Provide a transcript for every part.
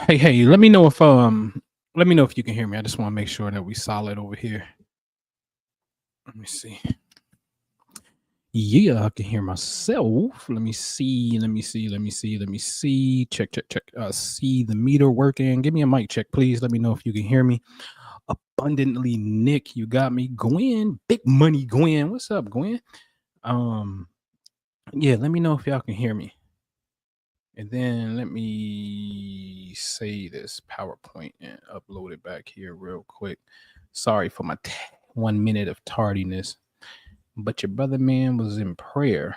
Hey, let me know if you can hear me. I just want to make sure that we solid over here. Let me see. Yeah, I can hear myself. Let me see. Check. See the meter working. Give me a mic check, please. Let me know if you can hear me. Abundantly, Nick, you got me. Gwen, big money, Gwen. What's up, Gwen? Um, yeah, let me know if y'all can hear me. And then let me say this PowerPoint and upload it back here real quick. Sorry for my 1 minute of tardiness, but your brother man was in prayer.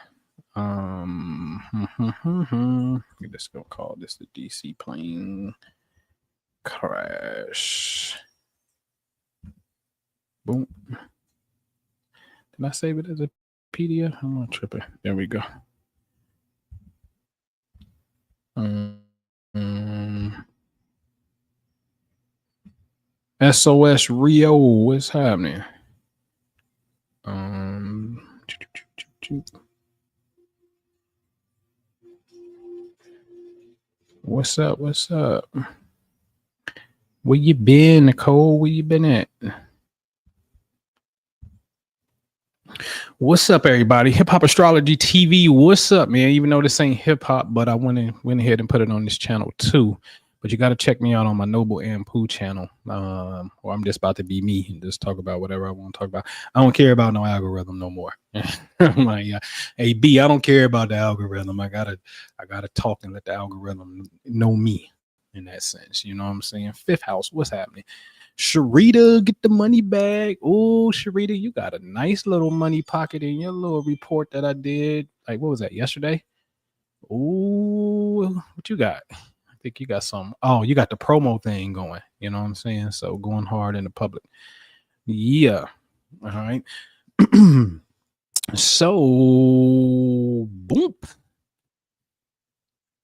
I'm just gonna call this the DC plane crash. Boom. Did I save it as a PDF? I'm not tripping. There we go. SOS Rio, what's happening? What's up? Where you been, Nicole? Where you been at? What's up, everybody? Hip Hop Astrology TV. What's up, man? Even though this ain't hip hop, but I went ahead and put it on this channel too. But you got to check me out on my Noble and Pooh channel. Or I'm just about to be me and just talk about whatever I want to talk about. I don't care about no algorithm no more. I'm like, hey B, I don't care about the algorithm. I gotta talk and let the algorithm know me in that sense. You know what I'm saying? Fifth house, what's happening? Sharita, get the money back. Oh, Sharita, you got a nice little money pocket in your little report that I did. Like, what was that, yesterday? Oh, what you got? I think you got some. Oh, you got the promo thing going. You know what I'm saying? So going hard in the public. Yeah. All right. So, boom.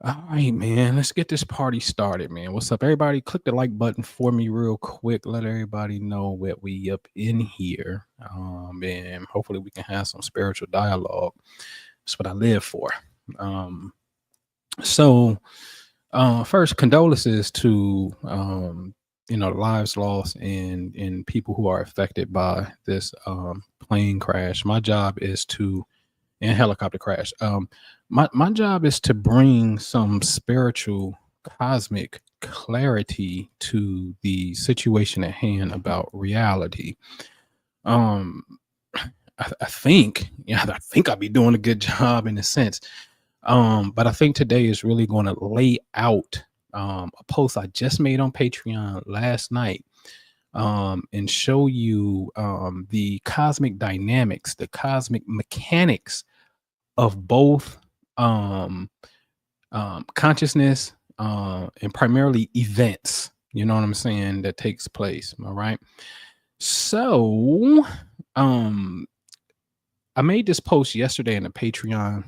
All right, man. Let's get this party started, man. What's up, everybody? Click the like button for me real quick. Let everybody know that we up in here. And hopefully we can have some spiritual dialogue. That's what I live for. First, condolences to lives lost and people who are affected by this plane crash. My job is to and helicopter crash. My job is to bring some spiritual cosmic clarity to the situation at hand about reality. I think I'll be doing a good job in a sense. But I think today is really going to lay out a post I just made on Patreon last night and show you the cosmic dynamics, the cosmic mechanics of both consciousness and primarily events, you know what I'm saying, that takes place. All right. So I made this post yesterday in the Patreon,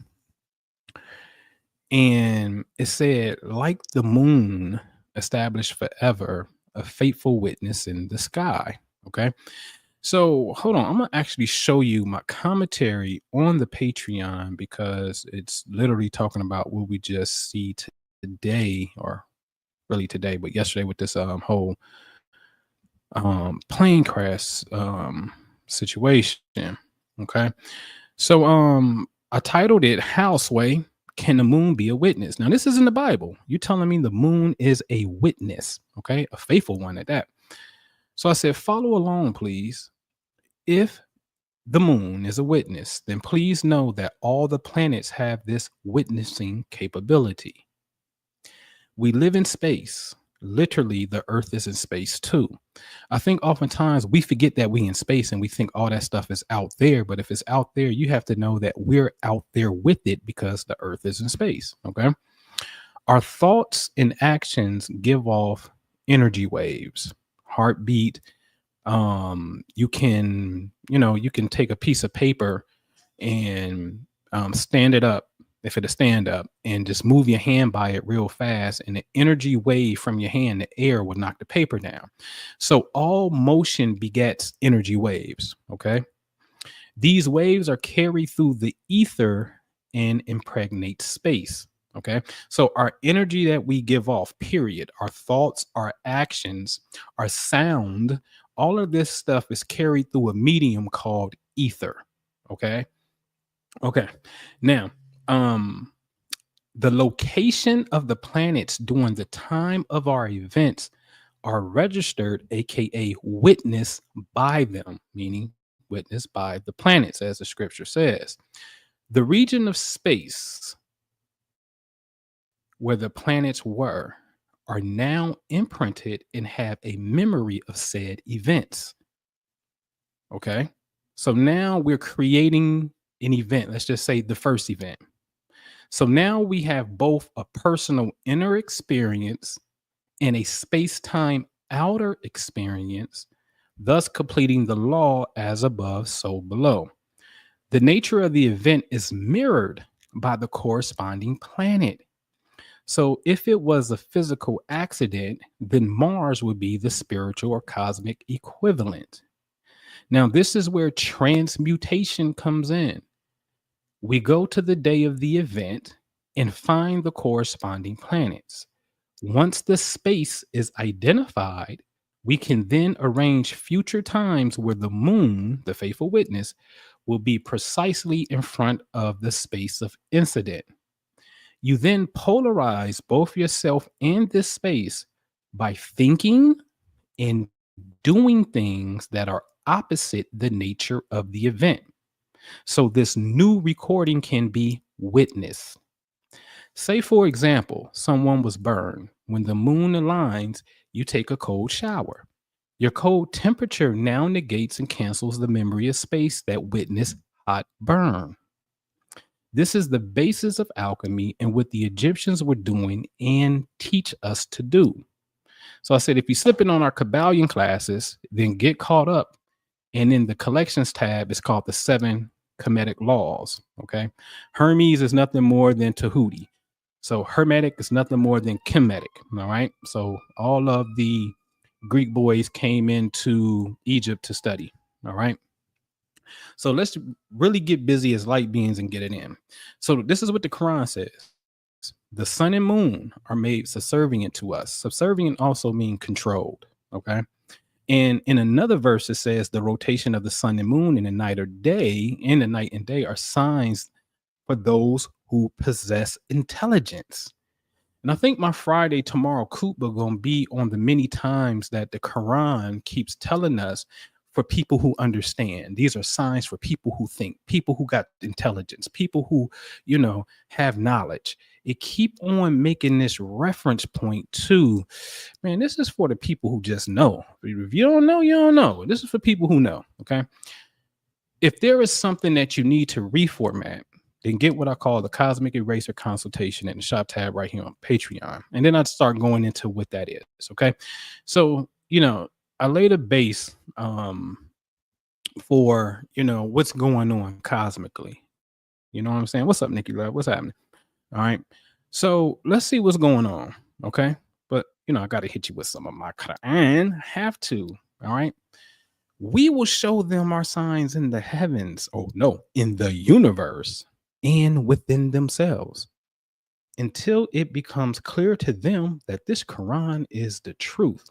and it said, like the moon established forever, a faithful witness in the sky. Okay. So hold on, I'm gonna actually show you my commentary on the Patreon because it's literally talking about what we just see today, or really today, but yesterday with this whole plane crash situation. Okay, so I titled it "How, Sway, Can the Moon Be a Witness?" Now this is in the Bible. You're telling me the moon is a witness, okay, a faithful one at that. So I said, follow along, please. If the moon is a witness, then please know that all the planets have this witnessing capability. We live in space. Literally, the Earth is in space too. I think oftentimes we forget that we in space and we think all that stuff is out there. But if it's out there, you have to know that we're out there with it because the Earth is in space. Okay. Our thoughts and actions give off energy waves, heartbeat. You can take a piece of paper and stand it up, if it is stand up, and just move your hand by it real fast, and the energy wave from your hand, the air, will knock the paper down. So all motion begets energy waves. Okay, these waves are carried through the ether and impregnate space. Okay. So our energy that we give off, period, our thoughts, our actions, our sound, all of this stuff is carried through a medium called ether. Okay. Okay. Now, um, the location of the planets during the time of our events are registered, aka witnessed by them, meaning witnessed by the planets, as the scripture says. The region of space where the planets were are now imprinted and have a memory of said events. Okay. So now we're creating an event. Let's just say the first event. So now we have both a personal inner experience and a space time outer experience, thus completing the law as above, so below. The nature of the event is mirrored by the corresponding planet. So if it was a physical accident, then Mars would be the spiritual or cosmic equivalent. Now, this is where transmutation comes in. We go to the day of the event and find the corresponding planets. Once the space is identified, we can then arrange future times where the moon, the faithful witness, will be precisely in front of the space of incident. You then polarize both yourself and this space by thinking and doing things that are opposite the nature of the event. So this new recording can be witnessed. Say, for example, someone was burned. When the moon aligns, you take a cold shower. Your cold temperature now negates and cancels the memory of space that witnessed hot burn. This is the basis of alchemy and what the Egyptians were doing and teach us to do. So I said, if you're slipping on our Kabbalion classes, then get caught up. And in the collections tab, it's called the 7 Kemetic laws. Okay. Hermes is nothing more than Tahuti. So Hermetic is nothing more than Kemetic. All right. So all of the Greek boys came into Egypt to study. All right. So let's really get busy as light beings and get it in. So this is what the Quran says. The sun and moon are made subservient to us. Subservient also means controlled. Okay. And in another verse, it says the rotation of the sun and moon in the night or day, in the night and day, are signs for those who possess intelligence. And I think my Friday tomorrow Kupa gonna be on the many times that the Quran keeps telling us for people who understand. These are signs for people who think, people who got intelligence, people who, have knowledge. It keep on making this reference point to, man, this is for the people who just know. If you don't know, you don't know. This is for people who know. Okay. If there is something that you need to reformat, then get what I call the Cosmic Eraser Consultation in the shop tab right here on Patreon. And then I'd start going into what that is. Okay. So, I laid a base for, what's going on cosmically. You know what I'm saying? What's up, Nikki Love? What's happening? All right. So let's see what's going on. Okay. But, I got to hit you with some of my Quran. Have to. All right. We will show them our signs in the heavens. Oh, no, in the universe and within themselves until it becomes clear to them that this Quran is the truth.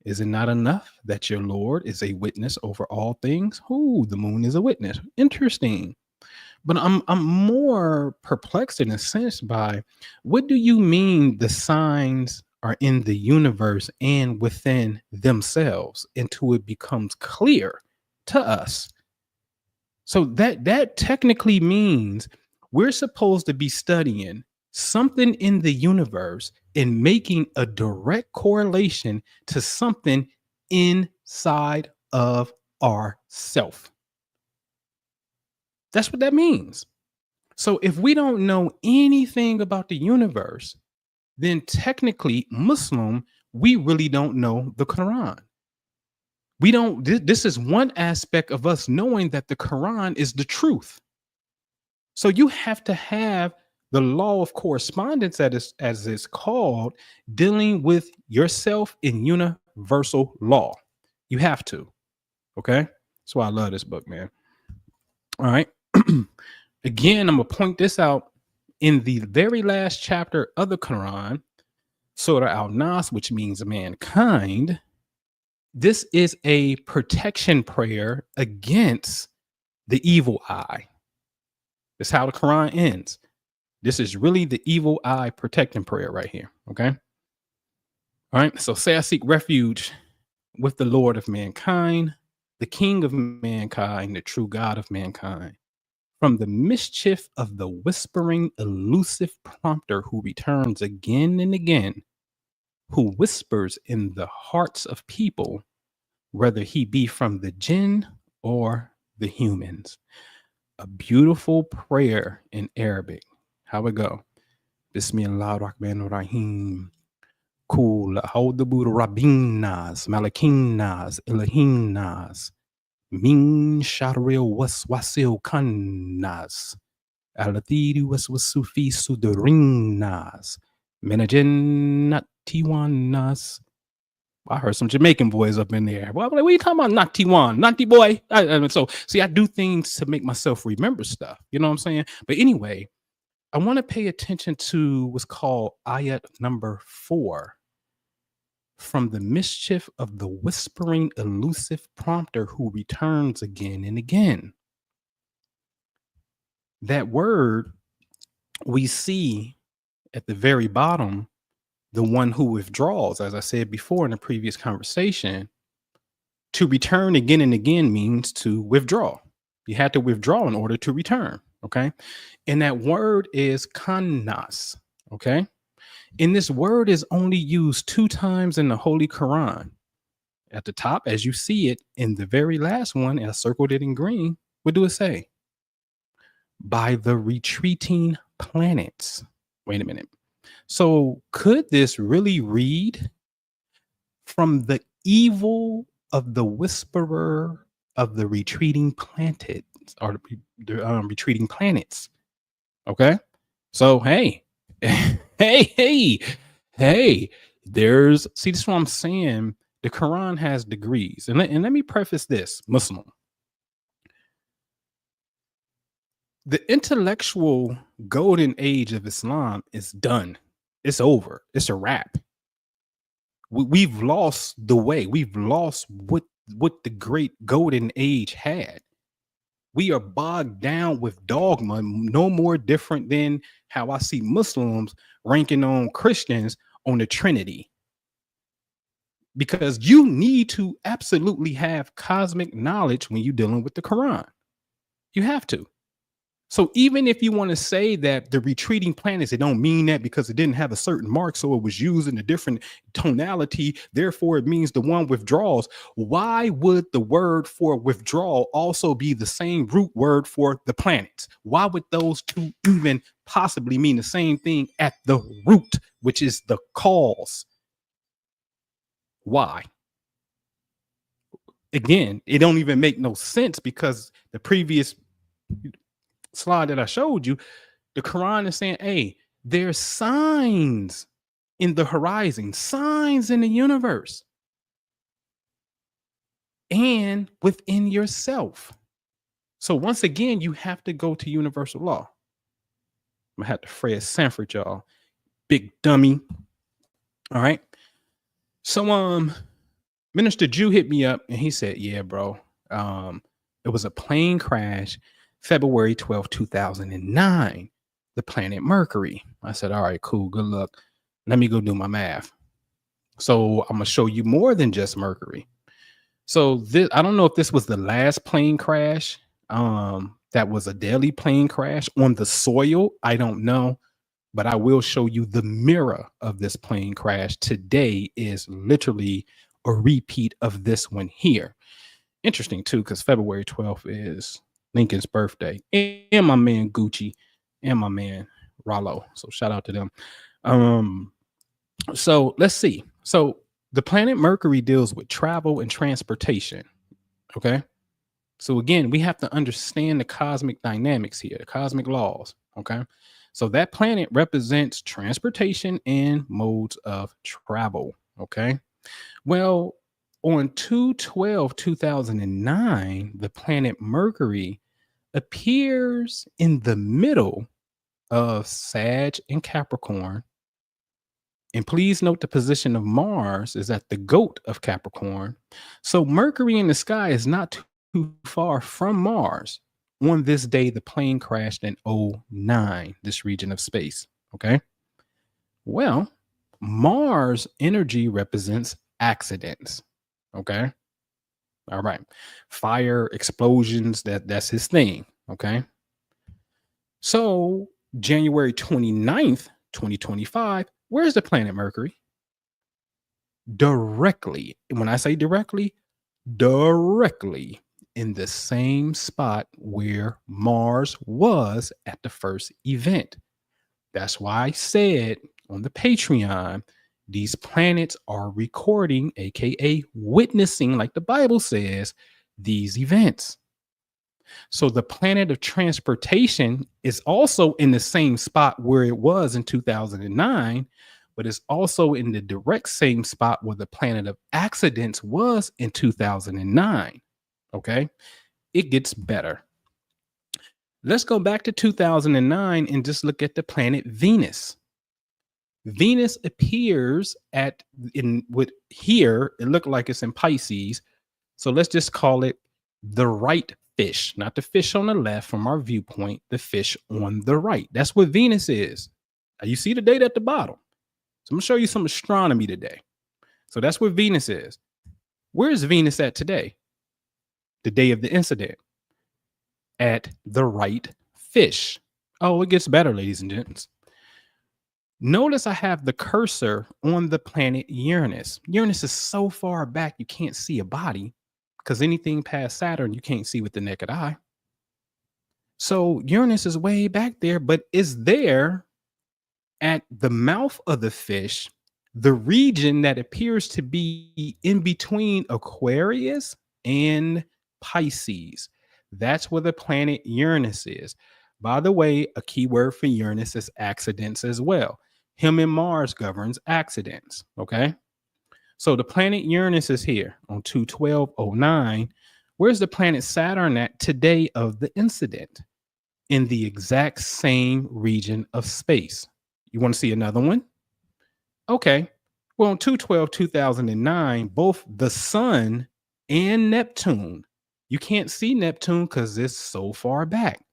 Is it not enough that your Lord is a witness over all things? Ooh, the moon is a witness. Interesting. But I'm more perplexed in a sense by what do you mean the signs are in the universe and within themselves until it becomes clear to us. So that technically means we're supposed to be studying something in the universe and making a direct correlation to something inside of ourself. That's what that means. So if we don't know anything about the universe, then technically Muslim, we really don't know the Quran. We don't, this is one aspect of us knowing that the Quran is the truth. So you have to have the law of correspondence, as it's called, dealing with yourself in universal law. You have to. Okay. That's why I love this book, man. All right. Again, I'm going to point this out in the very last chapter of the Quran, Surah Al-Nas, which means mankind, this is a protection prayer against the evil eye. That's how the Quran ends. This is really the evil eye protecting prayer right here. Okay. All right. So say I seek refuge with the Lord of mankind, the King of mankind, the true God of mankind, from the mischief of the whispering, elusive prompter who returns again and again, who whispers in the hearts of people, whether he be from the jinn or the humans. A beautiful prayer in Arabic. How it go? Bismillah ar-Rahman ar-Rahim. Kul haudabu rabbinas, malakinas, ilahinas, min sharril waswasil kannas, alathiru waswasu fi sudurinas, menajennatiwanas. I heard some Jamaican boys up in there. Well, what are you talking about? Not T1, not the boy. So see, I do things to make myself remember stuff. You know what I'm saying? But anyway, I want to pay attention to what's called ayat number 4. From the mischief of the whispering, elusive prompter who returns again and again. That word we see at the very bottom, the one who withdraws, as I said before in the previous conversation, to return again and again means to withdraw. You had to withdraw in order to return. Okay. And that word is kannas. Okay. And this word is only used 2 times in the Holy Quran. At the top, as you see it, in the very last one, and I circled it in green, what do it say? By the retreating planets. Wait a minute. So could this really read from the evil of the whisperer of the retreating planets or the retreating planets? Okay. So, hey, hey, there's, see, this is what I'm saying. The Quran has degrees. And let me preface this, Muslim. The intellectual golden age of Islam is done. It's over. It's a wrap. We've lost the way. We've lost what the great golden age had. We are bogged down with dogma, no more different than how I see Muslims ranking on Christians on the Trinity. Because you need to absolutely have cosmic knowledge when you're dealing with the Quran. You have to. So even if you want to say that the retreating planets, it don't mean that because it didn't have a certain mark, so it was used in a different tonality, therefore it means the one withdraws. Why would the word for withdrawal also be the same root word for the planets? Why would those two even possibly mean the same thing at the root, which is the cause? Why? Again, it don't even make no sense because the previous slide that I showed you, the Quran is saying, hey, there's signs in the horizon, signs in the universe, and within yourself. So once again, you have to go to universal law. I'm gonna have to Fred Sanford, y'all. Big dummy. All right. So Minister Jew hit me up and he said, yeah, bro. It was a plane crash February 12, 2009, the planet Mercury. I said, all right, cool. Good luck. Let me go do my math. So I'm going to show you more than just Mercury. So this, I don't know if this was the last plane crash. That was a deadly plane crash on the soil. I don't know, but I will show you the mirror of this plane crash. Today is literally a repeat of this one here. Interesting too, because February 12th is Lincoln's birthday, and my man Gucci and my man Rollo. So shout out to them. So let's see. So the planet Mercury deals with travel and transportation. Okay. So again, we have to understand the cosmic dynamics here, the cosmic laws. Okay. So that planet represents transportation and modes of travel. Okay. Well, on 2/12/2009, the planet Mercury appears in the middle of Sag and Capricorn. And please note the position of Mars is at the goat of Capricorn. So Mercury in the sky is not too far from Mars. On this day, the plane crashed in '09, this region of space. Okay. Well, Mars energy represents accidents. Okay. All right. Fire, explosions, that's his thing. Okay. So January 29th, 2025, where's the planet Mercury? Directly. And when I say directly in the same spot where Mars was at the first event. That's why I said on the Patreon, these planets are recording, aka witnessing, like the Bible says, these events. So the planet of transportation is also in the same spot where it was in 2009, but it's also in the direct same spot where the planet of accidents was in 2009. Okay. It gets better. Let's go back to 2009 and just look at the planet Venus. Venus appears at in with here, it looked like it's in Pisces. So let's just call it the right fish, not the fish on the left from our viewpoint, the fish on the right. That's what Venus is. You see the date at the bottom. So I'm gonna show you some astronomy today. So that's what Venus is. Where is Venus at today? The day of the incident. At the right fish. Oh, it gets better, ladies and gents. Notice I have the cursor on the planet Uranus. Uranus is so far back you can't see a body, because anything past Saturn you can't see with the naked eye. So Uranus is way back there, but is there at the mouth of the fish, the region that appears to be in between Aquarius and Pisces. That's where the planet Uranus is. By the way, a key word for Uranus is accidents as well. Him and Mars governs accidents. Okay. So the planet Uranus is here on 2/12/09. Where's the planet Saturn at today of the incident? In the exact same region of space. You want to see another one? Okay. Well, on 2/12/2009, both the sun and Neptune. You can't see Neptune because it's so far back.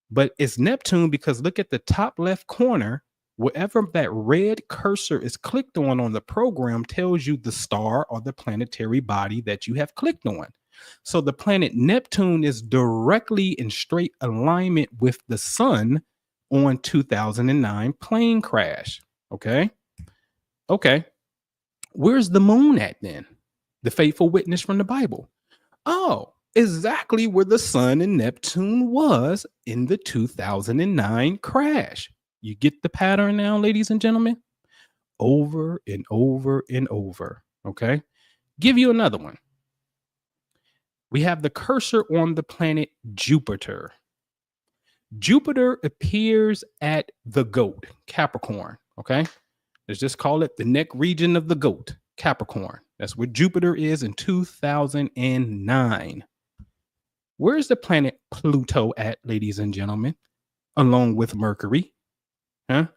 But it's Neptune because look at the top left corner. Wherever that red cursor is clicked on the program tells you the star or the planetary body that you have clicked on. So the planet Neptune is directly in straight alignment with the sun on 2009 plane crash. Okay. Okay. Where's the moon at then? The faithful witness from the Bible. Oh, exactly where the sun and Neptune was in the 2009 crash. You get the pattern now, ladies and gentlemen? Over and over and over. Okay. Give you another one. We have the cursor on the planet Jupiter. Jupiter appears at the goat, Capricorn. Okay. Let's just call it the neck region of the goat, Capricorn. That's where Jupiter is in 2009. Where's the planet Pluto at, ladies and gentlemen, along with Mercury? Huh?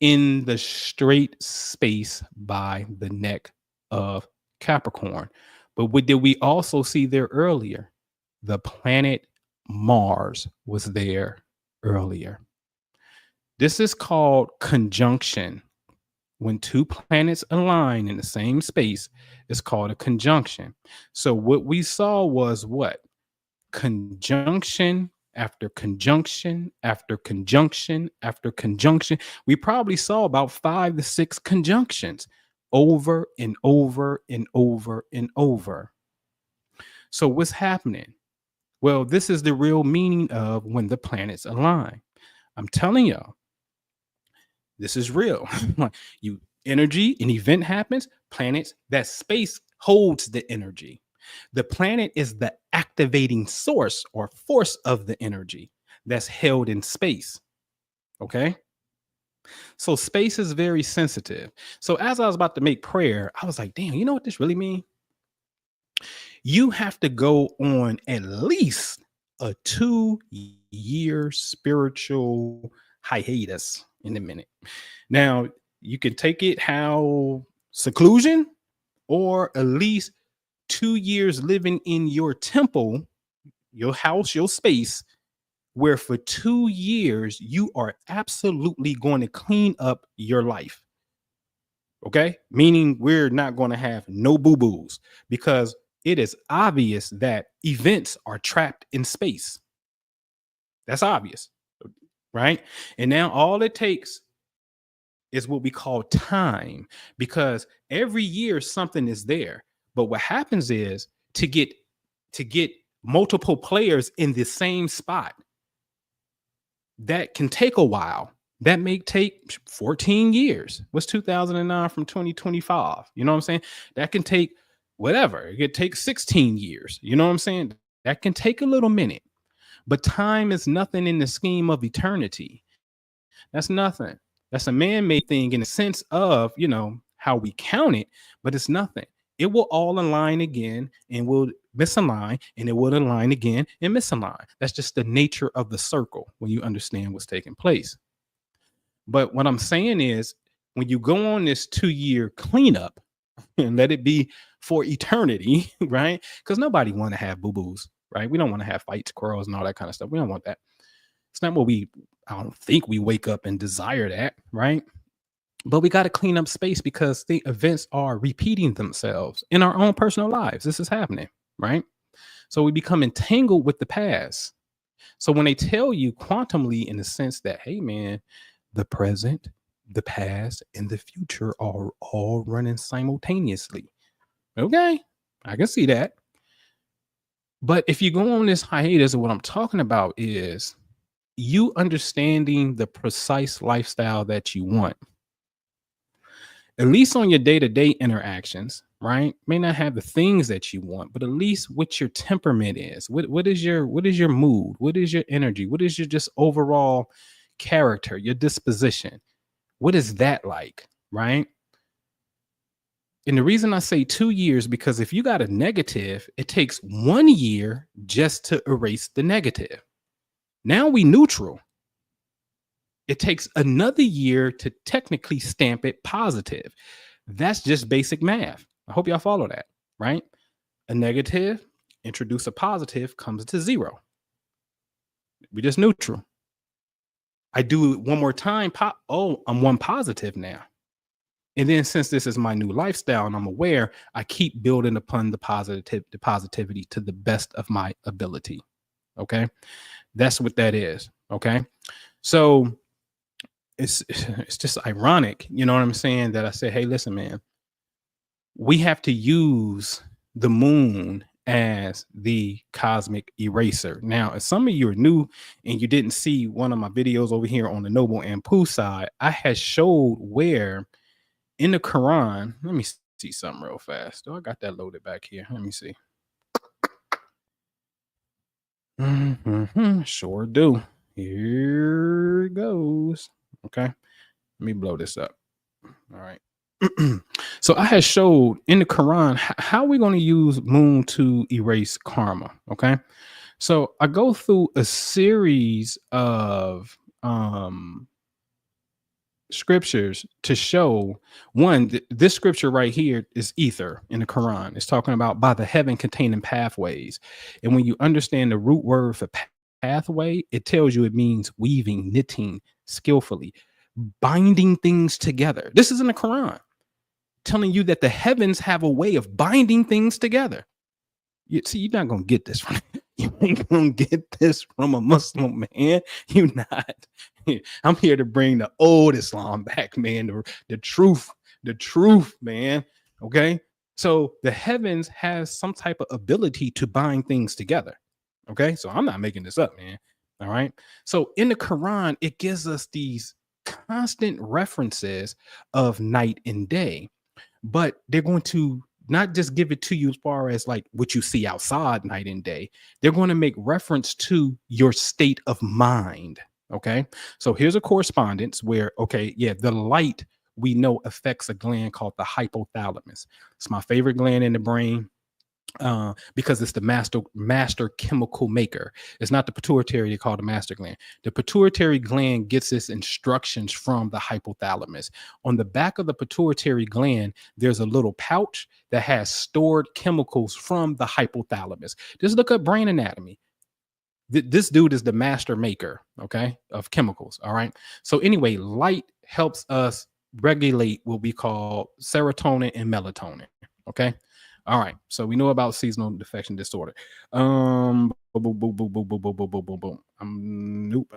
In the straight space by the neck of Capricorn. But what did we also see there earlier? The planet Mars was there earlier. This is called conjunction. When two planets align in the same space, it's called a conjunction. So what we saw was what? Conjunction after conjunction after conjunction after conjunction. We probably saw about 5 to 6 conjunctions over and over and over and over. So what's happening? Well, this is the real meaning of when the planets align. I'm telling y'all, this is real. You energy, an event happens, planets, that space holds the energy. The planet is the activating source or force of the energy that's held in space. Okay. So space is very sensitive. So as I was about to make prayer, I was like, damn, you know what this really means? You have to go on at least a 2-year spiritual hiatus in a minute. Now, you can take it how seclusion, or at least 2 years living in your temple, your house, your space, where for 2 years you are absolutely going to clean up your life. Okay. Meaning we're not going to have no boo boos, because it is obvious that events are trapped in space. That's obvious. Right. And now all it takes is what we call time, because every year something is there. But what happens is to get multiple players in the same spot, that can take a while. That may take 14 years. What's 2009 from 2025? You know what I'm saying? That can take whatever. It could take 16 years. You know what I'm saying? That can take a little minute. But time is nothing in the scheme of eternity. That's nothing. That's a man-made thing in the sense of, how we count it, but it's nothing. It will all align again and will misalign, and it will align again and misalign. That's just the nature of the circle when you understand what's taking place. But what I'm saying is, when you go on this 2-year cleanup and let it be for eternity, right? Because nobody want to have boo-boos, right? We don't want to have fights, quarrels, and all that kind of stuff. We don't want that. It's not what I don't think we wake up and desire that, right? But we got to clean up space, because the events are repeating themselves in our own personal lives. This is happening, right? So we become entangled with the past. So when they tell you quantumly, in the sense that, hey, man, the present, the past, and the future are all running simultaneously. Okay, I can see that. But if you go on this hiatus, what I'm talking about is you understanding the precise lifestyle that you want, at least on your day-to-day interactions, right? May not have the things that you want, but at least what your temperament is. What is your mood? What is your energy? What is your just overall character, your disposition? What is that like, right? And the reason I say 2 years, because if you got a negative, it takes 1 year just to erase the negative. Now we neutral. It takes another year to technically stamp it positive. That's just basic math. I hope y'all follow that, right? A negative, introduce a positive, comes to 0. We just neutral. I do it one more time. I'm one positive now. And then, since this is my new lifestyle and I'm aware, I keep building upon the positivity to the best of my ability. Okay. That's what that is. Okay. So it's just ironic, you know what I'm saying, that I say, hey, listen, man, we have to use the moon as the cosmic eraser. Now, if some of you are new and you didn't see one of my videos over here on the Noble and Pooh side, I had showed where in the Quran, let me see something real fast. Oh, I got that loaded back here. Let me see. Sure do. Here it goes. Okay. Let me blow this up. All right. So I had showed in the Quran how we're going to use moon to erase karma. Okay. So I go through a series of scriptures to show one, this scripture right here is ether in the Quran. It's talking about by the heaven containing pathways. And when you understand the root word for pathway, it tells you it means weaving, knitting skillfully, binding things together. This is in the Quran, telling you that the heavens have a way of binding things together. You're not gonna get this from you ain't gonna get this from a Muslim, man. You not. I'm here to bring the old Islam back, man. The truth, man. Okay. So the heavens has some type of ability to bind things together. Okay. So I'm not making this up, man. All right. So in the Quran, it gives us these constant references of night and day, but they're going to not just give it to you as far as like what you see outside night and day. They're going to make reference to your state of mind. Okay. So here's a correspondence where, okay, yeah, the light we know affects a gland called the hypothalamus. It's my favorite gland in the brain. because it's the master chemical maker. It's not the pituitary they call the master gland. The pituitary gland gets its instructions from the hypothalamus. On the back of the pituitary gland, there's a little pouch that has stored chemicals from the hypothalamus. Just look up brain anatomy. This dude is the master maker, okay, of chemicals. All right. So anyway, light helps us regulate what we call serotonin and melatonin. Okay. All right. So we know about seasonal defection disorder. Boom, boom, boom, boom, boom, boom, boom, boom, boom, boom, boom. Nope.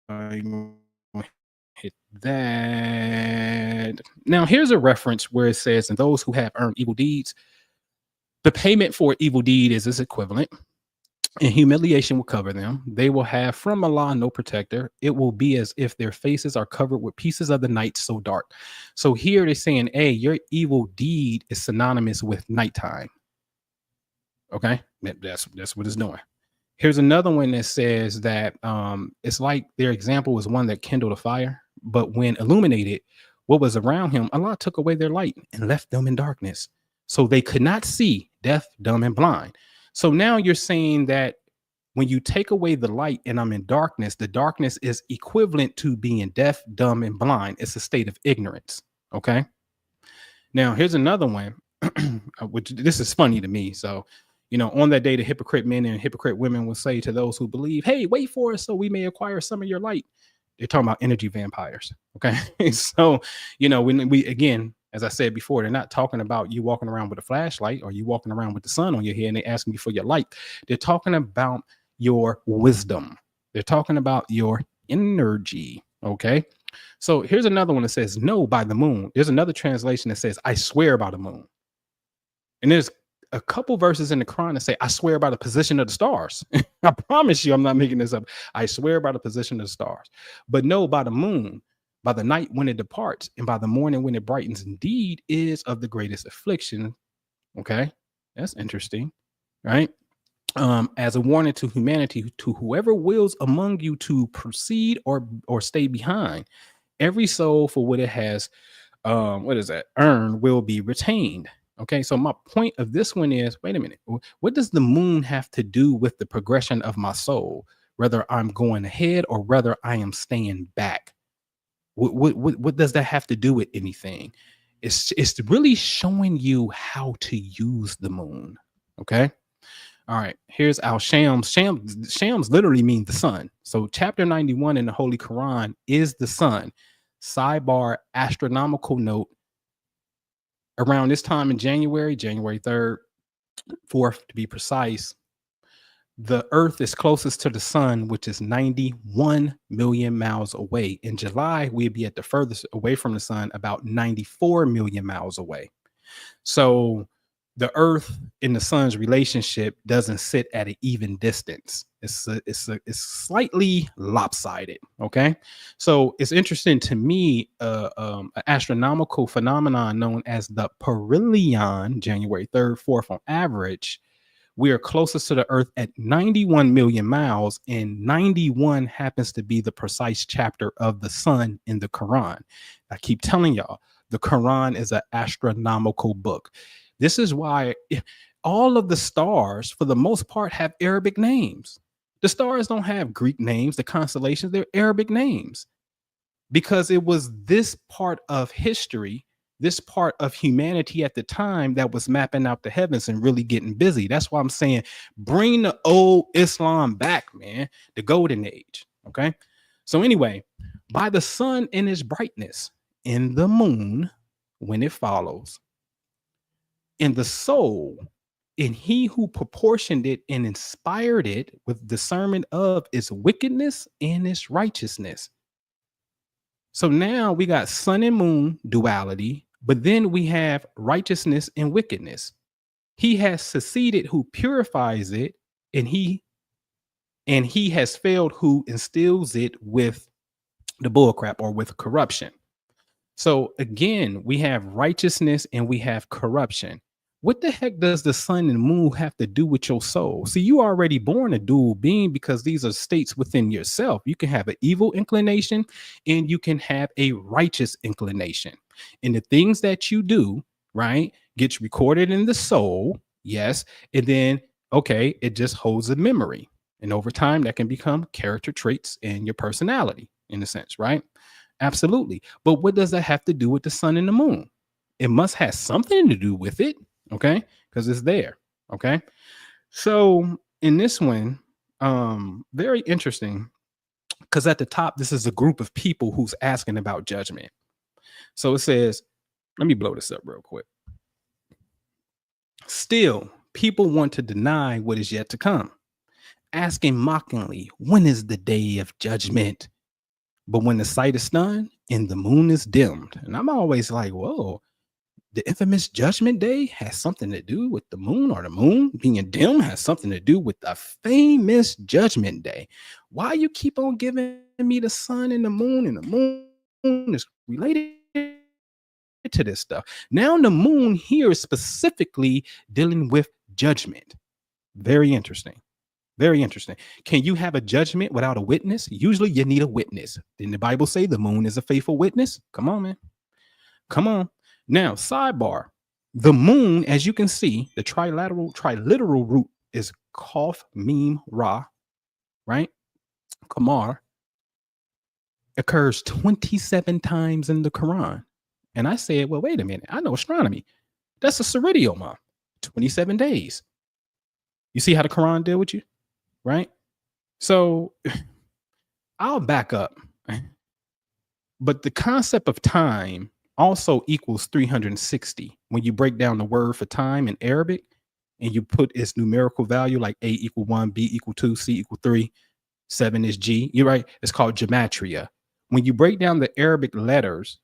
I'm gonna hit that. Now here's a reference where it says, "And those who have earned evil deeds, the payment for evil deed is equivalent, and humiliation will cover them. They will have from Allah no protector. It will be as if their faces are covered with pieces of the night so dark." So here they're saying, hey, your evil deed is synonymous with nighttime. Okay, that's what it's doing. Here's another one that says that it's like their example was one that kindled a fire, but when illuminated, what was around him, Allah took away their light and left them in darkness. So they could not see, deaf, dumb, and blind. So now you're saying that when you take away the light and I'm in darkness, the darkness is equivalent to being deaf, dumb, and blind. It's a state of ignorance. Okay. Now here's another one, which this is funny to me. So, on that day, the hypocrite men and hypocrite women will say to those who believe, "Hey, wait for us so we may acquire some of your light." They're talking about energy vampires. Okay. So, when we, again, as I said before, they're not talking about you walking around with a flashlight or you walking around with the sun on your head and they're asking you for your light. They're talking about your wisdom. They're talking about your energy. Okay. So here's another one that says, "No, by the moon." There's another translation that says, "I swear by the moon." And there's a couple verses in the Quran that say, "I swear by the position of the stars." I promise you, I'm not making this up. I swear by the position of the stars. But no, by the moon, by the night when it departs, and by the morning when it brightens, indeed is of the greatest affliction. Okay. That's interesting. Right. As a warning to humanity, to whoever wills among you to proceed or stay behind, every soul for what it has earned will be retained. Okay, so my point of this one is, wait a minute, what does the moon have to do with the progression of my soul, whether I'm going ahead or whether I am staying back? What does that have to do with anything? It's really showing you how to use the moon. Okay. All right, here's Al Shams. Shams literally means the sun. So chapter 91 in the Holy Quran is the sun. Sidebar astronomical note. Around this time in January 3rd, 4th to be precise, the Earth is closest to the sun, which is 91 million miles away. In July, we'd be at the furthest away from the sun, about 94 million miles away. So the Earth and the sun's relationship doesn't sit at an even distance. It's slightly lopsided. Okay, so it's interesting to me. An astronomical phenomenon known as the perihelion, January 3rd, 4th on average. We are closest to the Earth at 91 million miles, and 91 happens to be the precise chapter of the sun in the Quran. I keep telling y'all, the Quran is an astronomical book. This is why all of the stars, for the most part, have Arabic names. The stars don't have Greek names, the constellations, they're Arabic names. Because it was this part of history, this part of humanity at the time that was mapping out the heavens and really getting busy. That's why I'm saying bring the old Islam back, man, the golden age. Okay. So, anyway, by the sun in its brightness, in the moon when it follows, in the soul, in he who proportioned it and inspired it with discernment of its wickedness and its righteousness. So now we got sun and moon duality, but then we have righteousness and wickedness. He has succeeded who purifies it, and he has failed who instills it with the bullcrap or with corruption. So again, we have righteousness and we have corruption. What the heck does the sun and moon have to do with your soul? See, you already born a dual being because these are states within yourself. You can have an evil inclination and you can have a righteous inclination. And the things that you do right? Gets recorded in the soul, yes. And then, okay, it just holds a memory. And over time, that can become character traits in your personality, in a sense, right? Absolutely. But what does that have to do with the sun and the moon? It must have something to do with it, okay? Because it's there, okay? So in this one, very interesting, because at the top, this is a group of people who's asking about judgment. So it says, let me blow this up real quick. Still, people want to deny what is yet to come, asking mockingly, when is the day of judgment? But when the sight is done and the moon is dimmed, and I'm always like, whoa, the infamous judgment day has something to do with the moon, or the moon being dim has something to do with the famous judgment day. Why you keep on giving me the sun and the moon is related to this stuff? Now the moon here is specifically dealing with judgment. Very interesting. Very interesting. Can you have a judgment without a witness? Usually you need a witness. Didn't the Bible say the moon is a faithful witness? Come on, man. Come on. Now, sidebar. The moon, as you can see, the triliteral root is Kaf Meme Ra, right? Kamar occurs 27 times in the Quran. And I said, well, wait a minute. I know astronomy. That's a sidereal month, 27 days. You see how the Quran deal with you, right? So I'll back up. But the concept of time also equals 360. When you break down the word for time in Arabic and you put its numerical value, like A equal 1, B equal 2, C equal 3, 7 is G. You're right. It's called gematria. When you break down the Arabic letters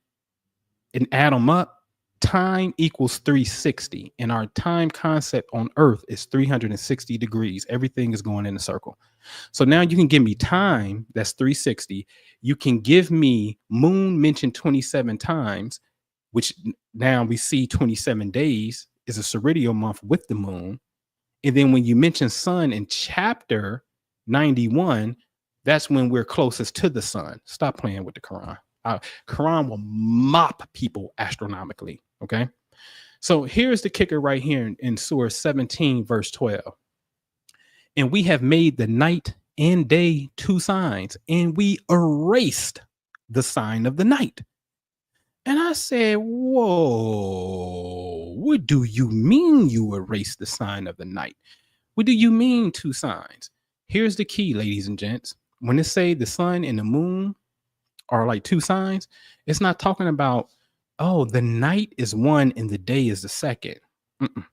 and add them up, time equals 360. And our time concept on Earth is 360 degrees. Everything is going in a circle. So now you can give me time, that's 360. You can give me moon mentioned 27 times, which now we see 27 days is a sidereal month with the moon. And then when you mention sun in chapter 91, that's when we're closest to the sun. Stop playing with the Quran. Quran will mop people astronomically. Okay. So here's the kicker right here in Surah 17, verse 12. And we have made the night and day two signs, and we erased the sign of the night. And I said, whoa, what do you mean you erased the sign of the night? What do you mean two signs? Here's the key, ladies and gents. When they say the sun and the moon are like two signs, it's not talking about, oh, the night is one and the day is the second. Mm-mm.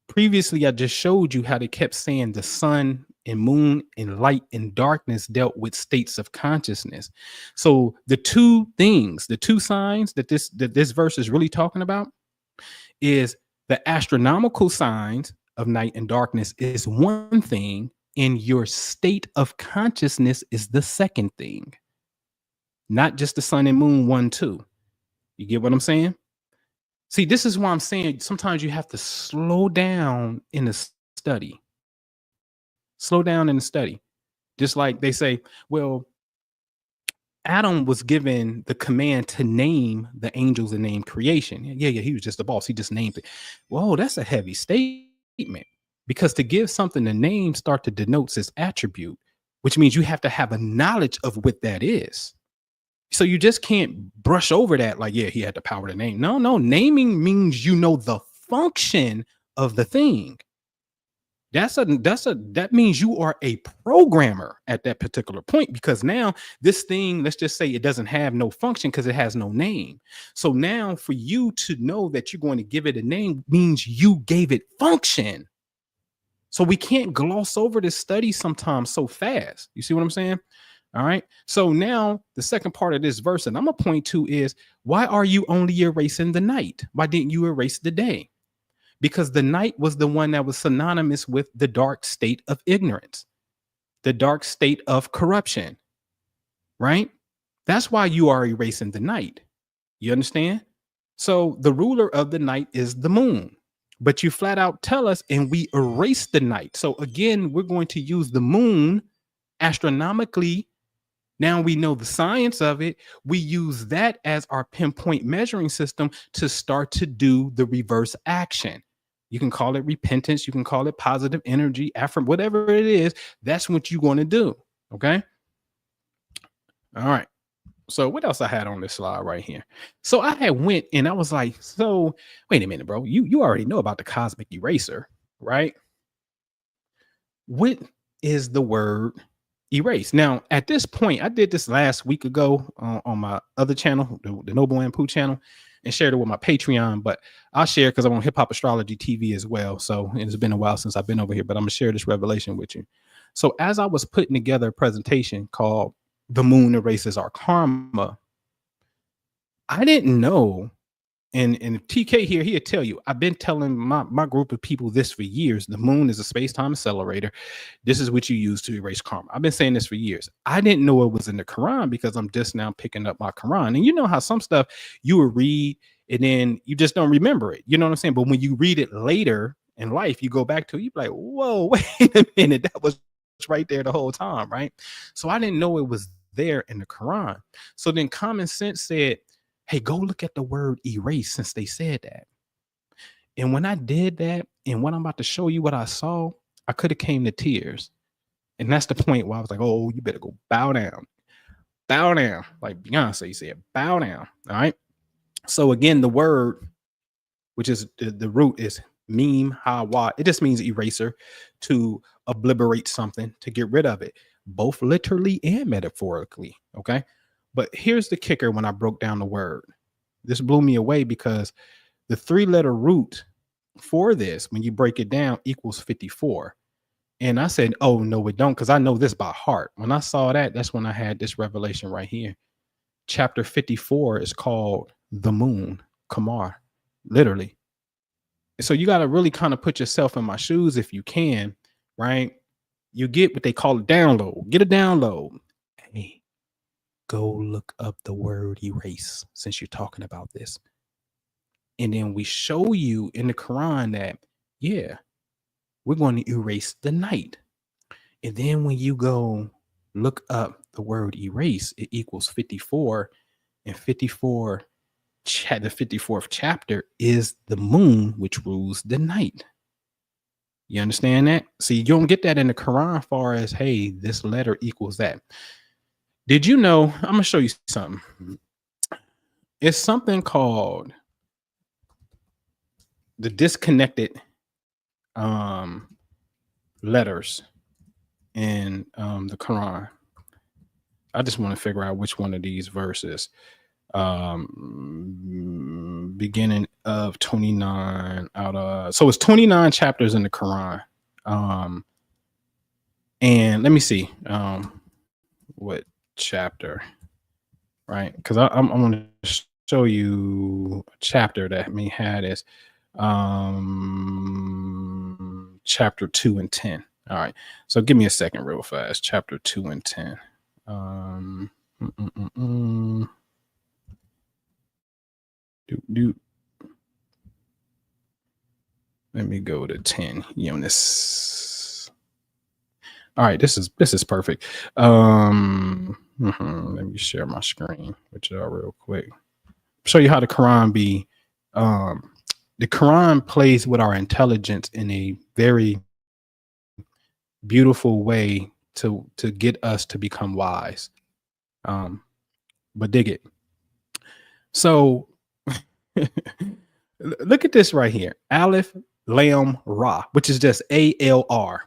Previously, I just showed you how they kept saying the sun and moon and light and darkness dealt with states of consciousness. So the two things, the two signs that this verse is really talking about is the astronomical signs of night and darkness is one thing, and your state of consciousness is the second thing. Not just the sun and moon, 1, 2. You get what I'm saying? See, this is why I'm saying sometimes you have to slow down in the study. Slow down in the study. Just like they say, well, Adam was given the command to name the angels and name creation. Yeah, he was just the boss. He just named it. Whoa, that's a heavy statement. Because to give something a name start to denote its attribute, which means you have to have a knowledge of what that is. So you just can't brush over that like, yeah, he had the power to name. No, naming means you know the function of the thing. That means you are a programmer at that particular point, because now this thing, let's just say it doesn't have no function because it has no name. So now for you to know that you're going to give it a name means you gave it function. So we can't gloss over this study sometimes so fast. You see what I'm saying? All right. So now the second part of this verse, and I'm going to point to is, why are you only erasing the night? Why didn't you erase the day? Because the night was the one that was synonymous with the dark state of ignorance, the dark state of corruption, right? That's why you are erasing the night. You understand? So the ruler of the night is the moon, but you flat out tell us, and we erase the night. So again, we're going to use the moon astronomically Now we know the science of it. We use that as our pinpoint measuring system to start to do the reverse action. You can call it repentance, you can call it positive energy, whatever it is, that's what you want to do. Okay. All right. So what else I had on this slide right here? So I had went and I was like, so wait a minute, bro. You already know about the cosmic eraser, right? What is the word erase? Now, at this point, I did this last week ago on my other channel, the Noble and Pooh channel, and shared it with my Patreon. But I'll share because I'm on Hip Hop Astrology TV as well. So it's been a while since I've been over here, but I'm gonna share this revelation with you. So as I was putting together a presentation called "The Moon Erases Our Karma," I didn't know, and TK here, he'll tell you, I've been telling my group of people this for years. The moon is a space-time accelerator. This is what you use to erase karma. I've been saying this for years. I didn't know it was in the Quran because I'm just now picking up my Quran. And you know how some stuff you will read and then you just don't remember it. You know what I'm saying? But when you read it later in life, you go back to it, you be like, whoa, wait a minute. That was right there the whole time, right? So I didn't know it was there in the Quran. So then common sense said, hey, go look at the word erase since they said that. And when I did that, and when I'm about to show you what I saw, I could have came to tears. And that's the point where I was like, oh, you better go bow down. Bow down. Like Beyonce said, bow down. All right. So again, the word, which is the root is meme hawa. It just means eraser, to obliterate something, to get rid of it, both literally and metaphorically. Okay. But here's the kicker when I broke down the word. This blew me away because the 3-letter root for this, when you break it down, equals 54. And I said, oh, no, it don't, because I know this by heart. When I saw that, that's when I had this revelation right here. Chapter 54 is called The Moon, Kamar, literally. So you got to really kind of put yourself in my shoes if you can, right? You get what they call a download. Get a download. Hey, go look up the word erase since you're talking about this. And then we show you in the Quran that, yeah, we're going to erase the night. And then when you go look up the word erase, it equals 54. And 54, the 54th chapter is the moon, which rules the night. You understand that? See, you don't get that in the Quran far as, hey, this letter equals that. Did you know? I'm going to show you something. It's something called the disconnected letters in the Quran. I just want to figure out which one of these verses. Beginning of 29 out of, so it's 29 chapters in the Quran. And let me see what chapter, right? Because I'm going to show you a chapter that may have this. Chapter 2 and 10. All right. So give me a second real fast. Chapter 2 and 10. Let me go to 10 Eunice. All right, this is perfect. Let me share my screen with y'all real quick. Show you how the Quran be. The Quran plays with our intelligence in a very beautiful way to get us to become wise. But dig it. So look at this right here. Aleph, Lam, Ra, which is just ALR.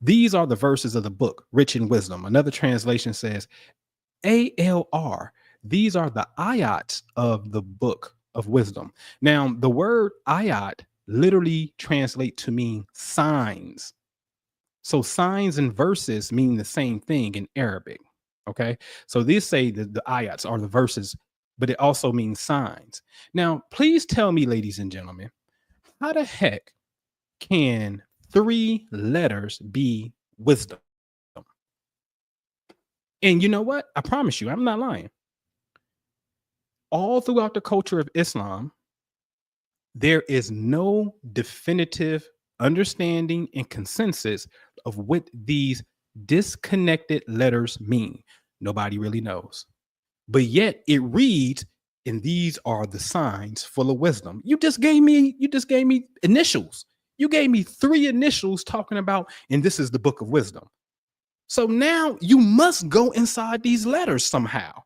These are the verses of the book, rich in wisdom. Another translation says ALR. These are the ayats of the book of wisdom. Now, the word ayat literally translate to mean signs. So signs and verses mean the same thing in Arabic. Okay. So these say that the ayats are the verses, but it also means signs. Now, please tell me, ladies and gentlemen, how the heck can 3 letters be wisdom? And you know what? I promise you, I'm not lying. All throughout the culture of Islam, there is no definitive understanding and consensus of what these disconnected letters mean? Nobody really knows. But yet it reads, and these are the signs full of wisdom. You just gave me initials. You gave me three initials talking about, and this is the book of wisdom. So now you must go inside these letters somehow.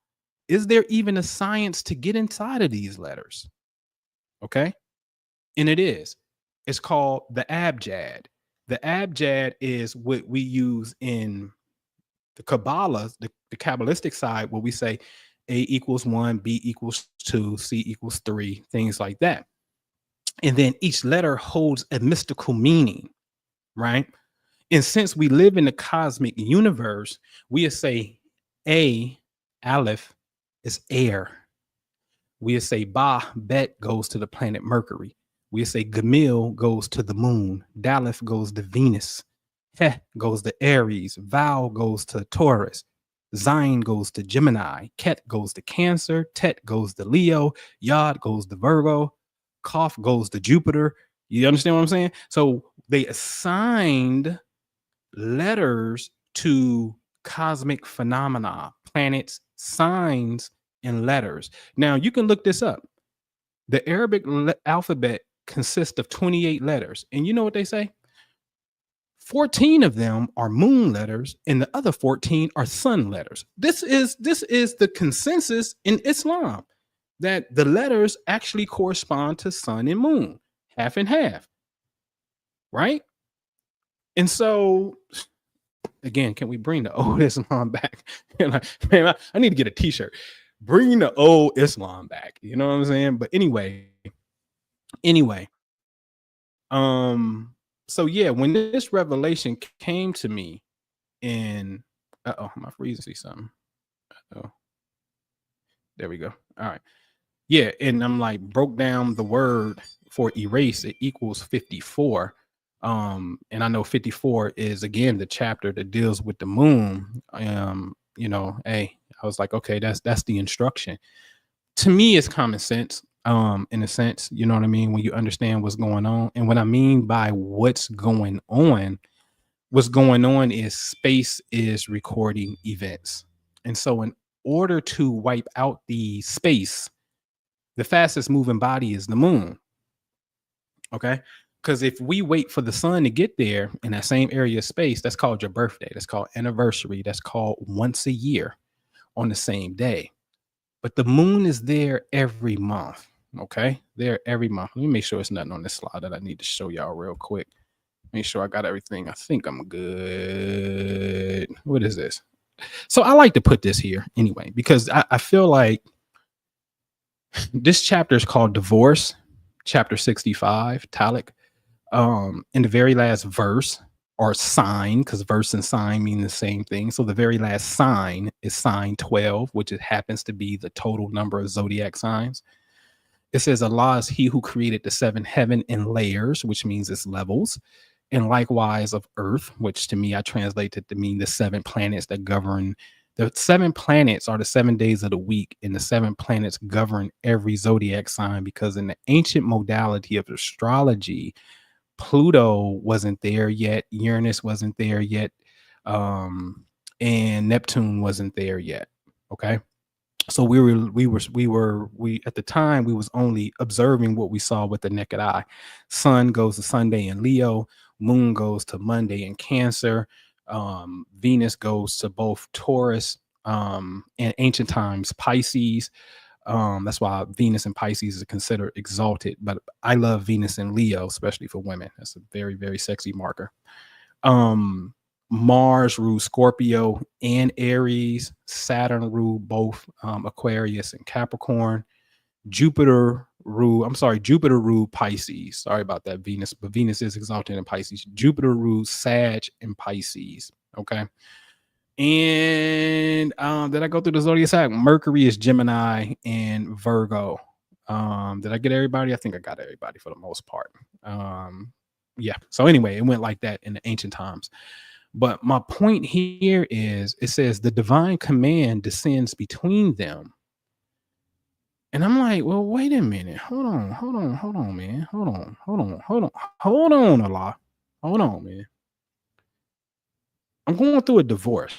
Is there even a science to get inside of these letters? Okay. And it is. It's called the abjad. The abjad is what we use in the Kabbalah, the Kabbalistic side, where we say A equals 1, B equals 2, C equals 3, things like that. And then each letter holds a mystical meaning, right? And since we live in the cosmic universe, we say A, Aleph, is air. We say Ba, Bet goes to the planet Mercury. We say Gamil goes to the moon. Daleth goes to Venus. Heh goes to Aries. Val goes to Taurus. Zine goes to Gemini. Ket goes to Cancer. Tet goes to Leo. Yod goes to Virgo. Koph goes to Jupiter. You understand what I'm saying? So they assigned letters to cosmic phenomena, planets, signs, and letters. Now you can look this up. The Arabic alphabet consists of 28 letters. And you know what they say? 14 of them are moon letters and the other 14 are sun letters. This is the consensus in Islam, that the letters actually correspond to sun and moon, half and half. Right? And so again, can we bring the old Islam back? Man, I need to get a t-shirt. Bring the old Islam back. You know what I'm saying? But anyway, so yeah, when this revelation came to me in am I freezing? See something? Oh, there we go. All right. Yeah, and I'm like broke down the word for erase. It equals 54. And I know 54 is again the chapter that deals with the moon. Hey, I was like, okay, that's the instruction. To me, it's common sense. In a sense, you know what I mean, when you understand what's going on. And what I mean by what's going on is space is recording events. And so in order to wipe out the space, the fastest moving body is the moon. Okay. Because if we wait for the sun to get there in that same area of space, that's called your birthday. That's called anniversary. That's called once a year on the same day. But the moon is there every month. Okay. There every month. Let me make sure it's nothing on this slide that I need to show y'all real quick. Make sure I got everything. I think I'm good. What is this? So I like to put this here anyway, because I feel like this chapter is called Divorce, chapter 65, Talak. In the very last verse, or sign, because verse and sign mean the same thing. So the very last sign is sign 12, which it happens to be the total number of zodiac signs. It says Allah is he who created the seven heaven in layers, which means it's levels. And likewise of earth, which to me, I translate it to mean the seven planets that govern. The seven planets are the 7 days of the week, and the seven planets govern every zodiac sign, because in the ancient modality of astrology, Pluto wasn't there yet, Uranus wasn't there yet, and Neptune wasn't there yet. Okay. So we at the time we was only observing what we saw with the naked eye. Sun goes to Sunday in Leo, moon goes to Monday in Cancer, Venus goes to both Taurus, and ancient times Pisces. That's why Venus and Pisces is considered exalted, but I love Venus and Leo, especially for women. That's a very, very sexy marker. Mars rules Scorpio and Aries. Saturn rule both Aquarius and Capricorn. Jupiter ruled Pisces. Sorry about that, Venus, but Venus is exalted in Pisces. Jupiter rules Sag and Pisces. Okay. And did I go through the zodiac sign? Mercury is Gemini and Virgo. Did I get everybody? I think I got everybody for the most part. Yeah. So anyway, it went like that in the ancient times. But my point here is it says the divine command descends between them. And I'm like, well, wait a minute. Hold on, man. Hold on, Allah. Hold on, man. I'm going through a divorce.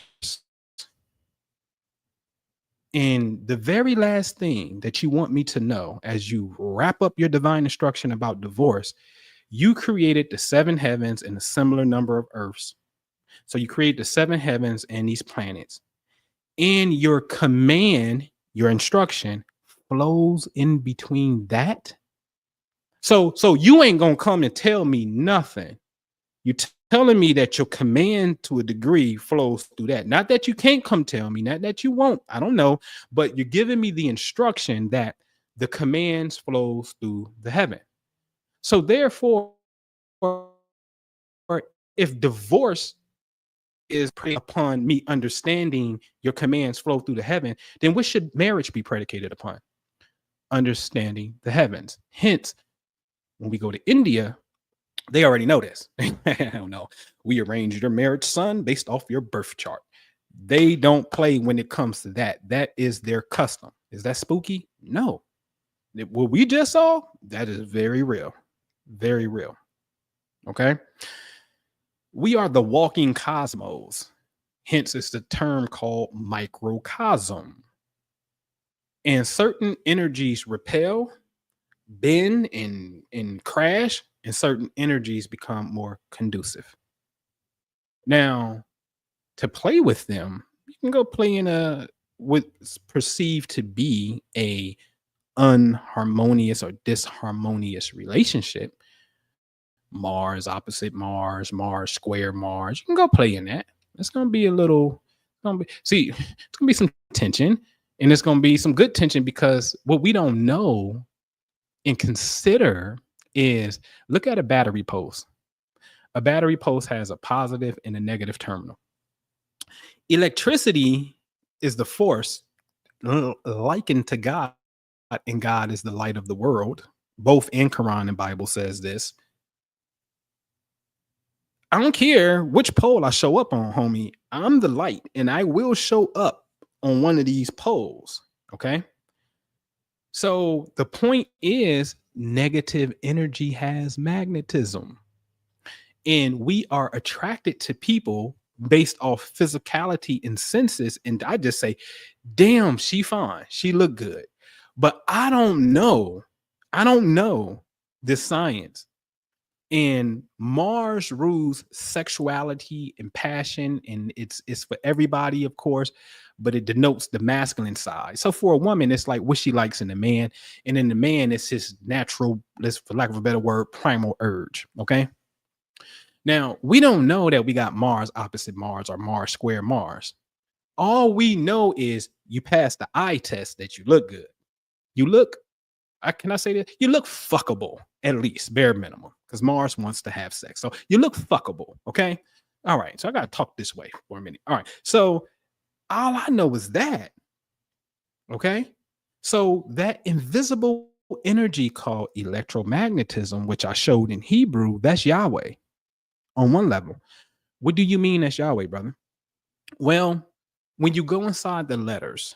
And the very last thing that you want me to know as you wrap up your divine instruction about divorce, you created the seven heavens and a similar number of earths. So you create the seven heavens and these planets. And your command, your instruction flows in between that. So you ain't gonna come and tell me nothing. You telling me that your command to a degree flows through that. Not that you can't come tell me, not that you won't. I don't know, but you're giving me the instruction that the commands flows through the heaven. So therefore, if divorce is upon me understanding your commands flow through the heaven, then what should marriage be predicated upon? Understanding the heavens. Hence, when we go to India, they already know this. I don't know. We arrange your marriage, son, based off your birth chart. They don't play when it comes to that. That is their custom. Is that spooky? No. What we just saw, that is very real. Very real. Okay. We are the walking cosmos. Hence, it's the term called microcosm. And certain energies repel, bend, and crash, and certain energies become more conducive. Now, to play with them, you can go play in a what's perceived to be a unharmonious or disharmonious relationship. Mars opposite Mars, Mars square Mars. You can go play in that. It's gonna be a little. See, it's gonna be some tension, and it's gonna be some good tension because what we don't know and consider is look at a battery post. A battery post has a positive and a negative terminal. Electricity is the force likened to God, and God is the light of the world. Both in Quran and Bible says this. I don't care which pole I show up on, homie. I'm the light, and I will show up on one of these poles. Okay. So the point is, negative energy has magnetism, and we are attracted to people based off physicality and senses. And I just say, damn, she fine, she look good, but I don't know this science. And Mars rules sexuality and passion, and it's for everybody, of course, but it denotes the masculine side. So for a woman, it's like what she likes in a man, and in the man, it's his natural, let's for lack of a better word, primal urge. Okay. Now we don't know that we got Mars opposite Mars or Mars square Mars. All we know is you pass the eye test that you look good. You look, can I say that? You look fuckable, at least, bare minimum, because Mars wants to have sex. So you look fuckable, okay? All right, so I got to talk this way for a minute. All right, so all I know is that, okay? So that invisible energy called electromagnetism, which I showed in Hebrew, that's Yahweh on one level. What do you mean that's Yahweh, brother? Well, when you go inside the letters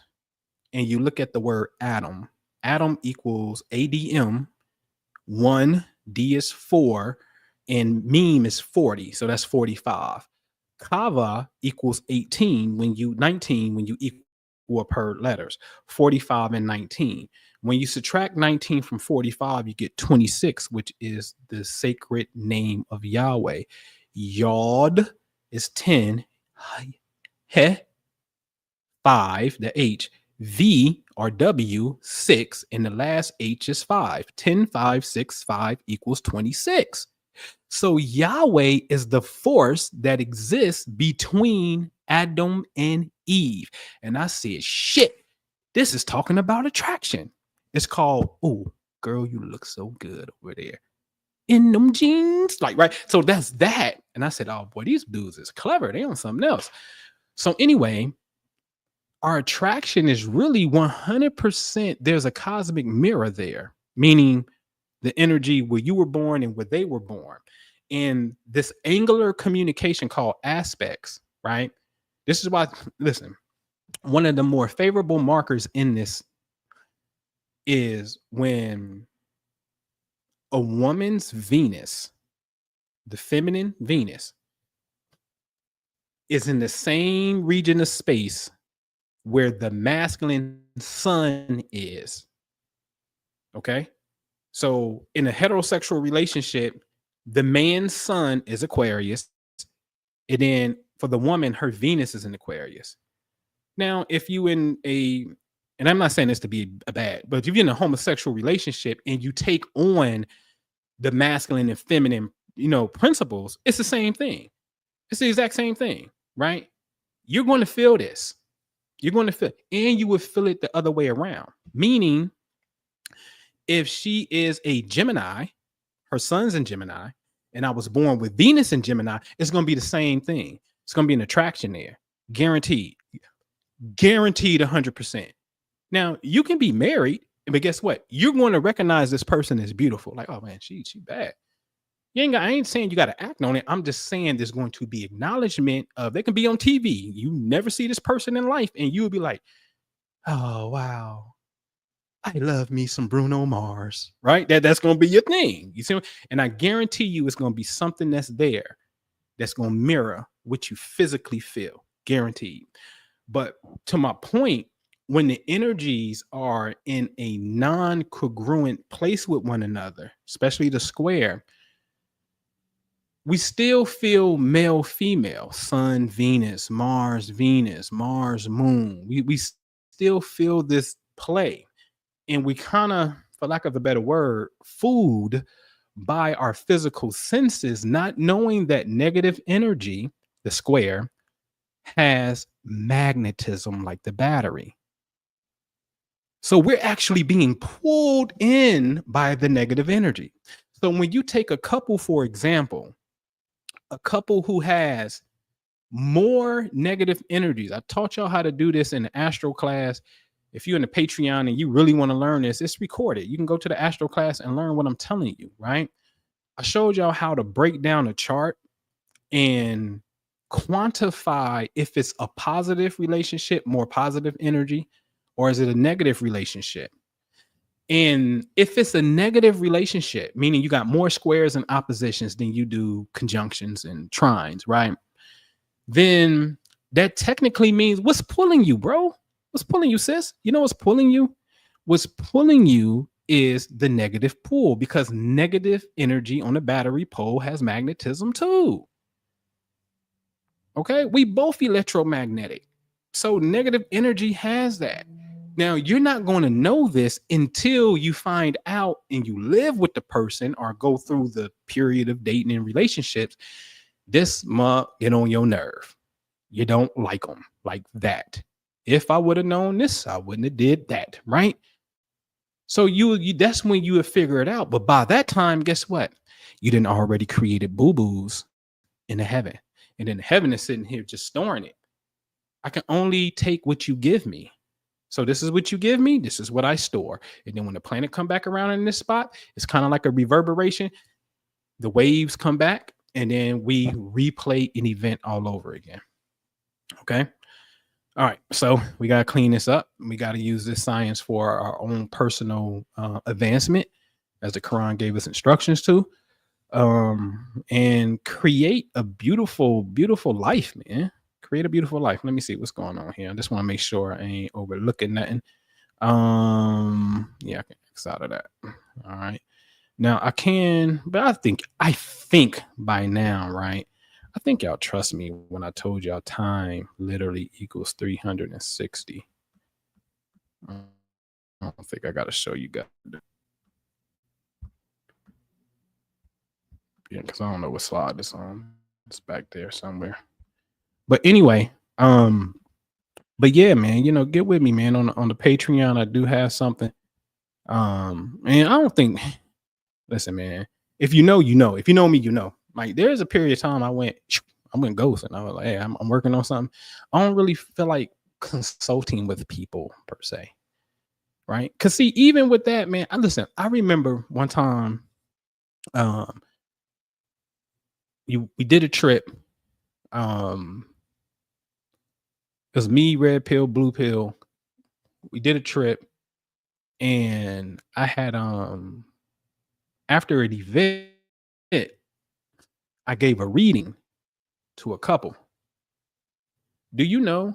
and you look at the word atom, atom equals ADM, 1, D is 4, and meme is 40. So that's 45. Kava equals 18 when you 19 when you equal per letters, 45 and 19. When you subtract 19 from 45, you get 26, which is the sacred name of Yahweh. Yod is 10. He 5, the H, V or W 6, and the last H is 5. 10, 5, 6, 5 equals 26. So Yahweh is the force that exists between Adam and Eve. And I said, shit, this is talking about attraction. It's called, oh, girl, you look so good over there in them jeans. Like, right. So that's that. And I said, oh boy, these dudes is clever. They on something else. So anyway, our attraction is really 100%. There's a cosmic mirror there, meaning the energy where you were born and where they were born. And this angular communication called aspects, right? This is why, listen, one of the more favorable markers in this is when a woman's Venus, the feminine Venus, is in the same region of space where the masculine sun is. Okay. So in a heterosexual relationship, the man's sun is Aquarius. And then for the woman, her Venus is in Aquarius. Now, if you in a, and I'm not saying this to be a bad, but if you're in a homosexual relationship and you take on the masculine and feminine, principles, it's the same thing. It's the exact same thing, right? You're going to feel this. You're going to feel, and you would feel it the other way around. Meaning, if she is a Gemini, her son's in Gemini, and I was born with Venus in Gemini, it's going to be the same thing. It's going to be an attraction there, guaranteed, guaranteed 100%. Now, you can be married, but guess what? You're going to recognize this person as beautiful. Like, oh man, she bad. I ain't saying you got to act on it. I'm just saying there's going to be acknowledgement of, they can be on TV. You never see this person in life, and you'll be like, oh wow, I love me some Bruno Mars, right? That's going to be your thing. You see, and I guarantee you, it's going to be something that's there that's going to mirror what you physically feel, guaranteed. But to my point, when the energies are in a non-congruent place with one another, especially the square, we still feel male, female, sun, Venus, Mars, moon. We still feel this play. And we kind of, for lack of a better word, fooled by our physical senses, not knowing that negative energy, the square, has magnetism like the battery. So we're actually being pulled in by the negative energy. So when you take a couple, for example, a couple who has more negative energies, I taught y'all how to do this in the astro class. If you're in the Patreon and you really want to learn this, it's recorded. You can go to the astro class and learn what I'm telling you, right? I showed y'all how to break down a chart and quantify if it's a positive relationship, more positive energy, or is it a negative relationship? And if it's a negative relationship, meaning you got more squares and oppositions than you do conjunctions and trines, right? Then that technically means, what's pulling you, bro? What's pulling you, sis? You know what's pulling you? What's pulling you is the negative pull, because negative energy on the battery pole has magnetism too. Okay, we both electromagnetic. So negative energy has that. Now, you're not going to know this until you find out and you live with the person or go through the period of dating and relationships. This mug get on your nerve. You don't like them like that. If I would have known this, I wouldn't have did that, right? So you that's when you would figure it out. But by that time, guess what? You didn't already created boo-boos in the heaven. And then heaven is sitting here just storing it. I can only take what you give me. So this is what you give me. This is what I store. And then when the planet come back around in this spot, it's kind of like a reverberation. The waves come back and then we replay an event all over again. Okay. All right. So we got to clean this up. We got to use this science for our own personal advancement, as the Quran gave us instructions to, and create a beautiful, beautiful life, man. Create a beautiful life. Let me see what's going on here. I just want to make sure I ain't overlooking nothing. Yeah, I can X out of that. All right. Now I can, but I think by now, right? I think y'all trust me when I told y'all time literally equals 360. I don't think I got to show you guys. Yeah, because I don't know what slide it's on. It's back there somewhere. But anyway, but yeah, man, get with me, man, on the Patreon. I do have something. And I don't think, listen, man, if you know, you know. If you know me, you know. Like, there's a period of time I went ghost, and I was like, hey, I'm working on something. I don't really feel like consulting with people per se. Right. Cause see, even with that, man, I remember one time, we did a trip. It was me, red pill, blue pill. We did a trip, and I had after an event, I gave a reading to a couple. Do you know,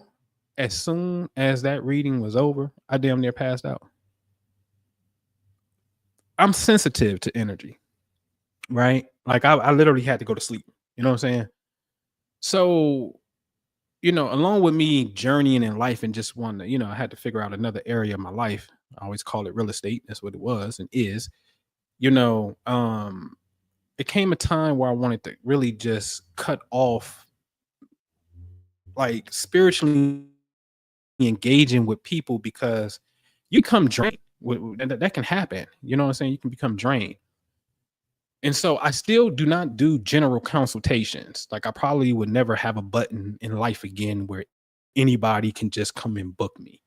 as soon as that reading was over, I damn near passed out. I'm sensitive to energy, right? Like I literally had to go to sleep. You know what I'm saying? So, along with me journeying in life and just wanting to, I had to figure out another area of my life. I always call it real estate. That's what it was and is. You know, um, it came a time where I wanted to really just cut off, like, spiritually engaging with people, because you become drained. And that can happen. You know what I'm saying? You can become drained. And so I still do not do general consultations. Like, I probably would never have a button in life again where anybody can just come and book me.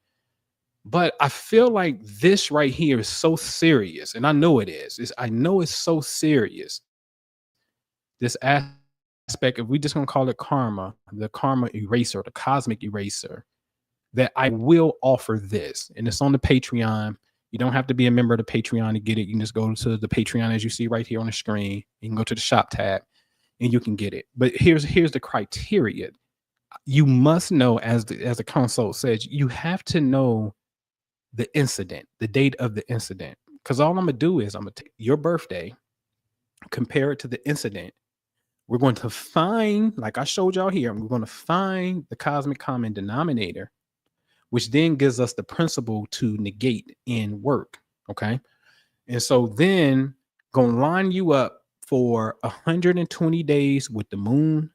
But I feel like this right here is so serious, and I know it is. I know it's so serious. This aspect, if we just gonna call it karma, the karma eraser, the cosmic eraser, that I will offer this, and it's on the Patreon. You don't have to be a member of the Patreon to get it. You can just go to the Patreon as you see right here on the screen. You can go to the shop tab and you can get it. But here's the criteria. You must know, as the consult says, you have to know the incident, the date of the incident. Because all I'm gonna do is I'm gonna take your birthday, compare it to the incident. We're going to find, like I showed y'all here, we're going to find the cosmic common denominator, which then gives us the principle to negate in work. Okay. And so then gonna line you up for 120 days with the moon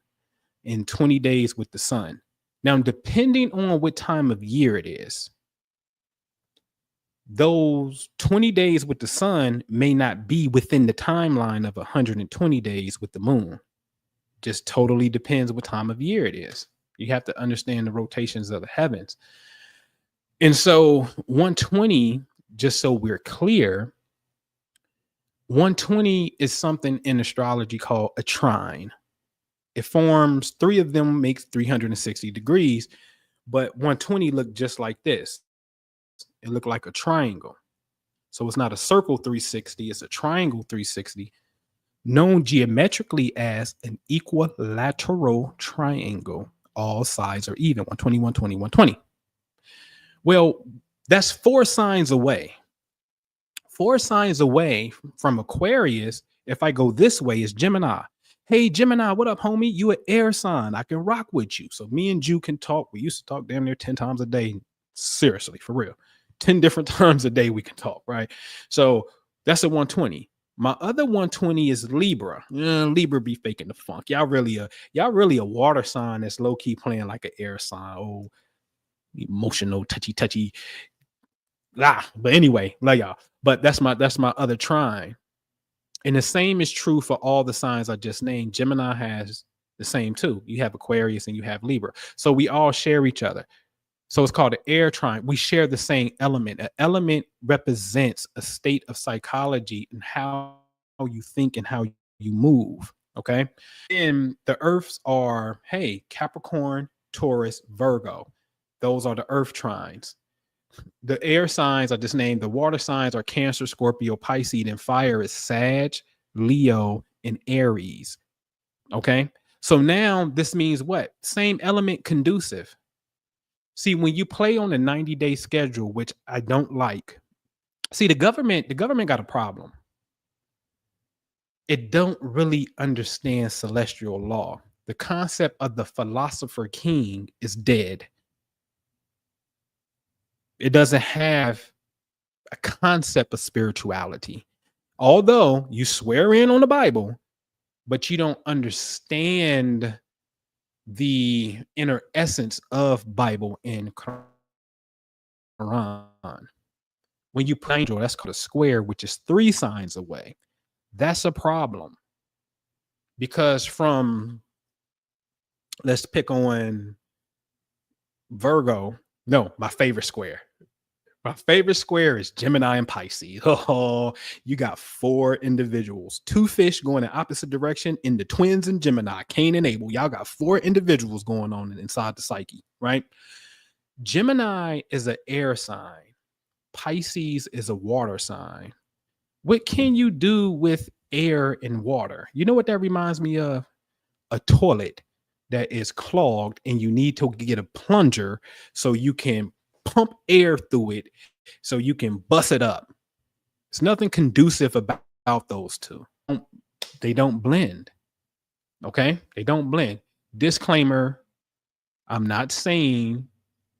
and 20 days with the sun. Now, depending on what time of year it is, those 20 days with the sun may not be within the timeline of 120 days with the moon. Just totally depends what time of year it is. You have to understand the rotations of the heavens. And so 120, just so we're clear, 120 is something in astrology called a trine. It forms, three of them makes 360 degrees, but 120 look just like this. It looked like a triangle. So it's not a circle 360, it's a triangle 360, known geometrically as an equilateral triangle. All sides are even, 120, 120, 120. Well, that's 4 signs away. 4 signs away from Aquarius, if I go this way, is Gemini. Hey, Gemini, what up, homie? You an air sign. I can rock with you. So me and you can talk. We used to talk damn near 10 times a day. Seriously, for real. 10 different times a day we can talk, right? So that's a 120. My other 120 is Libra. Libra be faking the funk. Y'all really a water sign that's low-key playing like an air sign. Oh, emotional, touchy. But anyway, love y'all. But that's my other trine. And the same is true for all the signs I just named. Gemini has the same too. You have Aquarius and you have Libra. So we all share each other. So it's called an air trine. We share the same element. An element represents a state of psychology and how you think and how you move. Okay. And the earths are, hey, Capricorn, Taurus, Virgo. Those are the earth trines. The air signs I just named, the water signs are Cancer, Scorpio, Pisces, and fire is Sag, Leo, and Aries. Okay. So now this means what? Same element conducive. See, when you play on a 90-day schedule, which I don't like, see, the government got a problem. It don't really understand celestial law. The concept of the philosopher king is dead. It doesn't have a concept of spirituality. Although you swear in on the Bible, but you don't understand the inner essence of Bible and Quran. When you play angel, that's called a square, which is 3 signs away. That's a problem. Because from, let's pick on Virgo. No, my favorite square. My favorite square is Gemini and Pisces. Oh, you got 4 individuals, 2 fish going in opposite direction in the twins and Gemini, Cain and Abel. Y'all got 4 individuals going on inside the psyche, right? Gemini is an air sign. Pisces is a water sign. What can you do with air and water? You know what that reminds me of? A toilet. that is clogged and you need to get a plunger so you can pump air through it so you can bust it up. It's nothing conducive about those two. They don't blend. Okay? They don't blend. Disclaimer, I'm not saying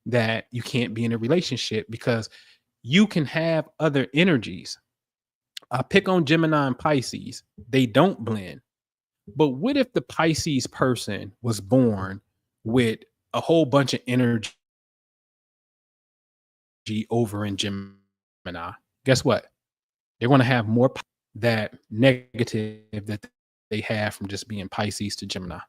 that you can't be in a relationship because you can have other energies. I pick on Gemini and Pisces. They don't blend. But what if the Pisces person was born with a whole bunch of energy over in Gemini? Guess what? They're going to have more that negative that they have from just being Pisces to Gemini.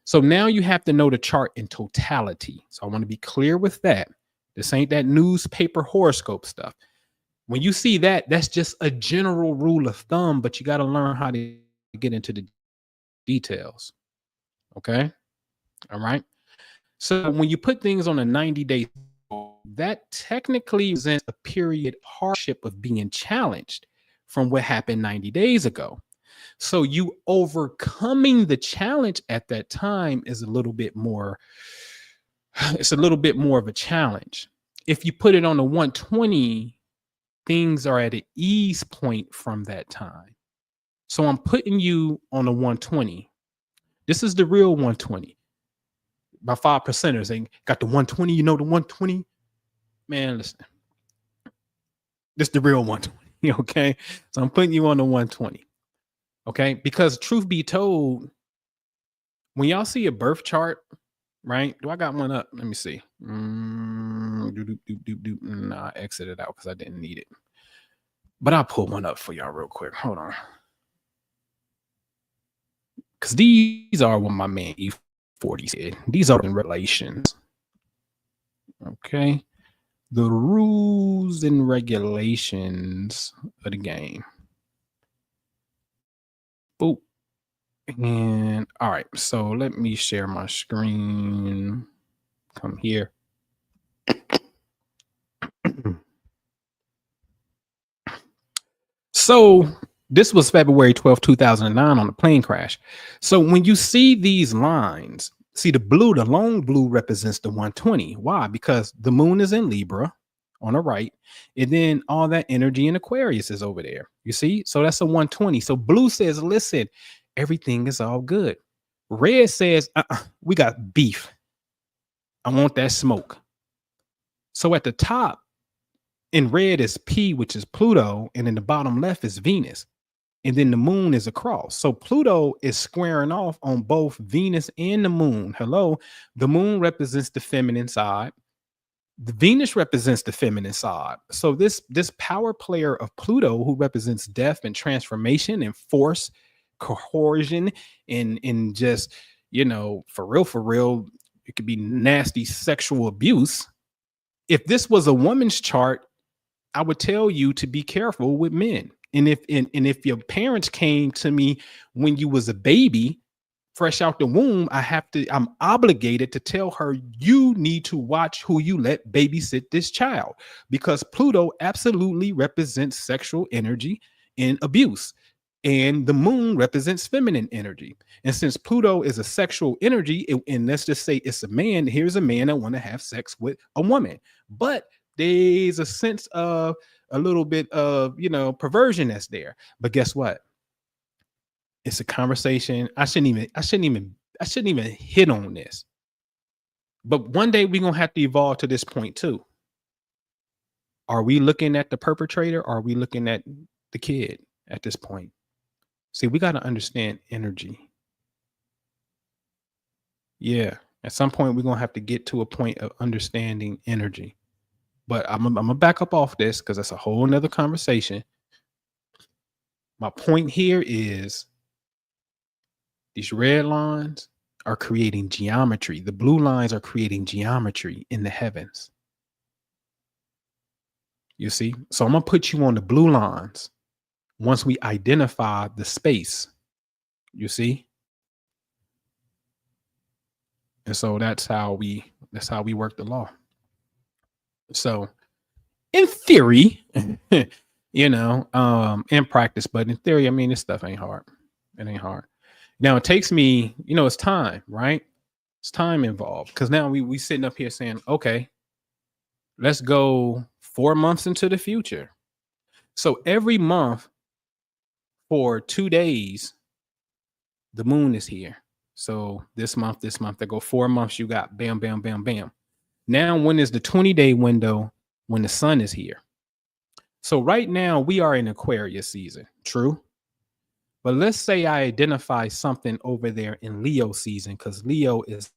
So now you have to know the chart in totality. So I want to be clear with that. This ain't that newspaper horoscope stuff. When you see that, that's just a general rule of thumb, but you got to learn how to get into the details. Okay. All right. So when you put things on a 90-day, that technically presents a period of hardship of being challenged from what happened 90 days ago. So you overcoming the challenge at that time is a little bit more, it's a little bit more of a challenge. If you put it on a 120, things are at an ease point from that time. So I'm putting you on a 120. This is the real 120. By 5%ers, they got the 120. You know the 120? Man, listen. This is the real 120. Okay. So I'm putting you on the 120. Okay. Because truth be told, when y'all see a birth chart, right? Do I got one up? Let me see. Nah, I exited out because I didn't need it. But I'll pull one up for y'all real quick. Hold on. Because these are what my man E40 said. These are in Revelations. Okay. The rules and regulations of the game. Boop. And all right. So let me share my screen. Come here. So this was February 12th, 2009 on a plane crash. So when you see these lines, see the blue, the long blue represents the 120. Why? Because the moon is in Libra on the right, and then all that energy in Aquarius is over there. You see? So that's a 120. So blue says, listen, everything is all good. Red says, we got beef. I want that smoke. So at the top, in red is P, which is Pluto, and in the bottom left is Venus. And then the moon is across. So Pluto is squaring off on both Venus and the moon. Hello. The moon represents the feminine side. The Venus represents the feminine side. So this power player of Pluto, who represents death and transformation and force, coercion, and just, for real, it could be nasty sexual abuse. If this was a woman's chart, I would tell you to be careful with men. And if your parents came to me when you was a baby, fresh out the womb, I'm obligated to tell her, you need to watch who you let babysit this child, because Pluto absolutely represents sexual energy and abuse. And the moon represents feminine energy. And since Pluto is a sexual energy, and let's just say it's a man, here's a man that want to have sex with a woman. But there's a sense of a little bit of, perversion that's there. But guess what? It's a conversation. I shouldn't even hit on this. But one day we're going to have to evolve to this point too. Are we looking at the perpetrator, or are we looking at the kid at this point? See, we got to understand energy. Yeah. At some point, we're going to have to get to a point of understanding energy. But I'm going to back up off this because that's a whole nother conversation. My point here is these red lines are creating geometry. The blue lines are creating geometry in the heavens. You see? So I'm going to put you on the blue lines once we identify the space. You see? And so that's how we work the law. So in theory, in practice, but in theory, I mean, this stuff ain't hard. It ain't hard. Now it takes me, it's time, right? It's time involved because now we sitting up here saying, okay, let's go 4 months into the future. So every month for 2 days, the moon is here. So this month, they go 4 months. You got bam, bam, bam, bam. Now, when is the 20-day window when the sun is here? So right now we are in Aquarius season. True. But let's say I identify something over there in Leo season because Leo is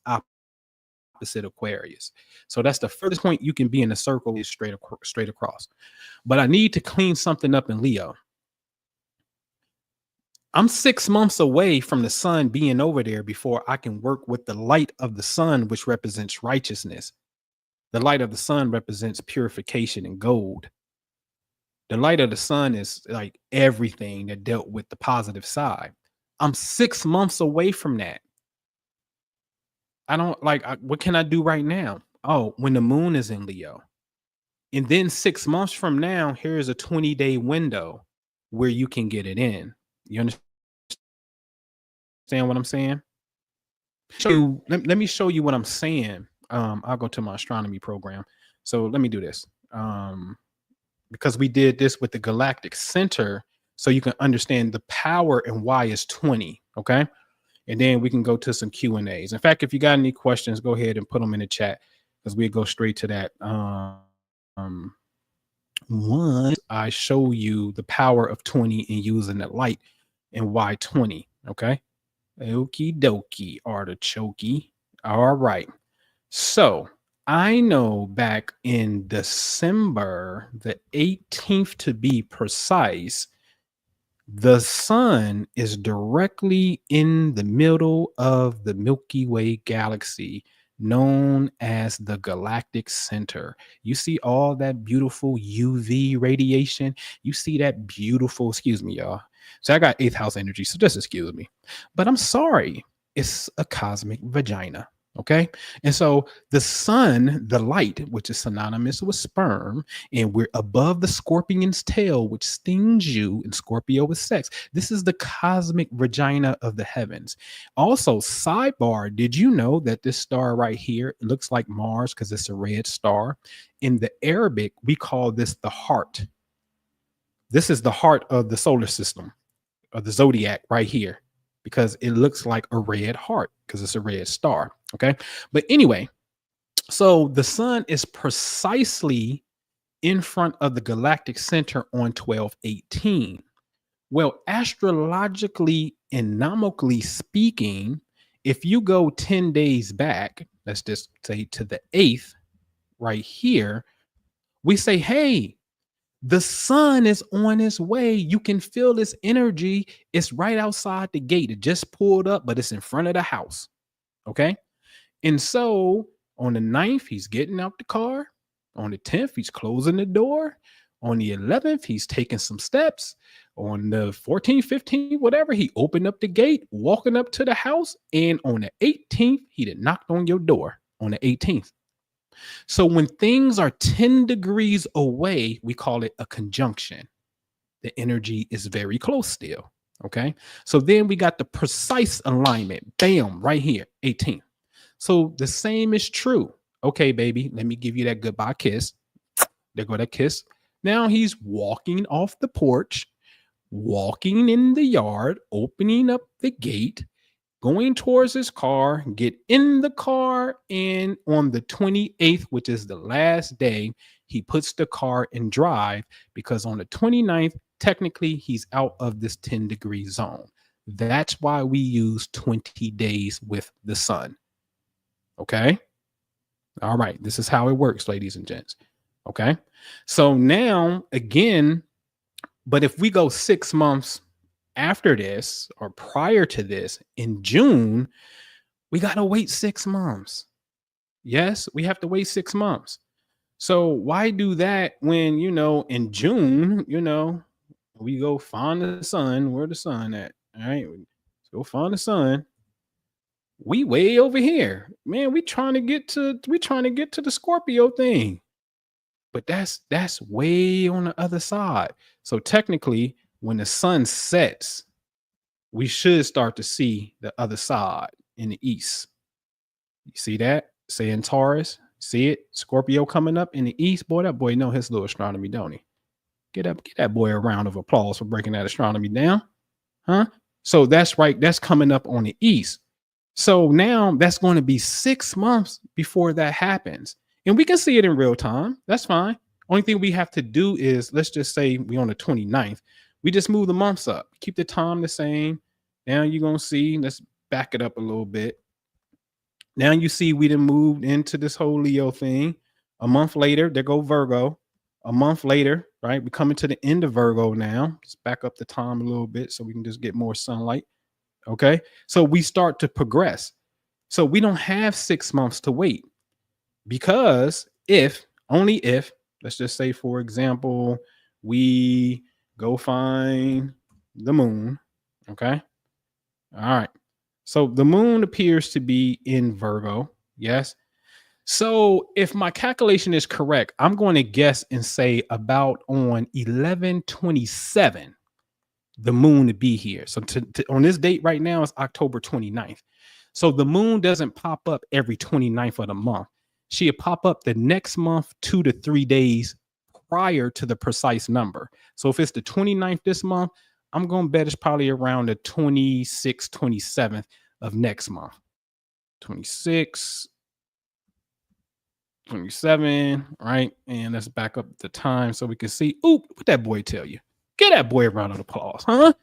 opposite Aquarius. So that's the furthest point you can be in a circle is straight across. But I need to clean something up in Leo. I'm 6 months away from the sun being over there before I can work with the light of the sun, which represents righteousness. The light of the sun represents purification and gold. The light of the sun is like everything that dealt with the positive side. I'm 6 months away from that. I don't like, what can I do right now? Oh, when the moon is in Leo. And then 6 months from now, here's a 20-day window where you can get it in. You understand what I'm saying? Let me show you what I'm saying. I'll go to my astronomy program. So let me do this. Because we did this with the galactic center, so you can understand the power and why it's 20. Okay. And then we can go to some Q&As. In fact, if you got any questions, go ahead and put them in the chat because we go straight to that. Once I show you the power of 20 and using the light and why 20. Okay. Okie dokie, artichoke. All right. So I know back in December the 18th, to be precise, the sun is directly in the middle of the Milky Way galaxy, known as the galactic center. You see all that beautiful UV radiation. You see that beautiful, excuse me, y'all. So I got eighth house energy, so just excuse me. But I'm sorry, it's a cosmic vagina. Okay. And so the sun, the light, which is synonymous with sperm, and we're above the scorpion's tail, which stings you, and Scorpio is sex. This is the cosmic vagina of the heavens. Also, sidebar, did you know that this star right here looks like Mars because it's a red star? In the Arabic, we call this the heart. This is the heart of the solar system, of the zodiac right here, because it looks like a red heart because it's a red star. Okay. But anyway, so the sun is precisely in front of the galactic center on 1218. Well, astrologically and nomically speaking, if you go 10 days back, let's just say to the 8th right here, we say, hey, the sun is on its way. You can feel this energy. It's right outside the gate. It just pulled up, but it's in front of the house. Okay. And so on the 9th, he's getting out the car. On the 10th, he's closing the door. On the 11th, he's taking some steps. On the 14th, 15th, whatever, he opened up the gate, walking up to the house. And on the 18th, he did knocked on your door on the 18th. So when things are 10 degrees away, we call it a conjunction. The energy is very close still. Okay. So then we got the precise alignment. Bam, right here, 18th. So the same is true. Okay, baby, let me give you that goodbye kiss. There go that kiss. Now he's walking off the porch, walking in the yard, opening up the gate, going towards his car, get in the car, and on the 28th, which is the last day, he puts the car in drive because on the 29th, technically, he's out of this 10-degree zone. That's why we use 20 days with the sun. Okay. All right. This is how it works, ladies and gents. Okay. So now again, but if we go 6 months after this or prior to this in June, we got to wait 6 months. Yes, we have to wait 6 months. So why do that when, in June, we go find the sun, where the sun at? All right. Let's go find the sun. We way over here, man. We trying to get to the Scorpio thing, but that's way on the other side. So technically, when the sun sets, we should start to see the other side. in the east. You see that? Saying Taurus. See it? Scorpio coming up in the east. Boy, that boy know his little astronomy, don't he? Get that boy a round of applause for breaking that astronomy down. Huh? So that's right. That's coming up on the east. So now that's going to be 6 months before that happens. And we can see it in real time. That's fine. Only thing we have to do is, let's just say we on the 29th. We just move the months up. Keep the time the same. Now you're going to see, let's back it up a little bit. Now you see we done moved into this whole Leo thing. A month later, there go Virgo. A month later, right? We're coming to the end of Virgo now. Let's back up the time a little bit so we can just get more sunlight. Okay. So we start to progress. So we don't have 6 months to wait, because only if, let's just say, for example, we go find the moon. Okay. All right. So the moon appears to be in Virgo. Yes. So if my calculation is correct, I'm going to guess and say about on 11/27, the moon to be here. So on this date right now, it's October 29th. So the moon doesn't pop up every 29th of the month. She'll pop up the next month, 2 to 3 days prior to the precise number. So if it's the 29th this month, I'm going to bet it's probably around the 26th, 27th of next month. 26, 27, right? And let's back up the time so we can see. Ooh, what that boy tell you? Get that boy a round of applause, huh?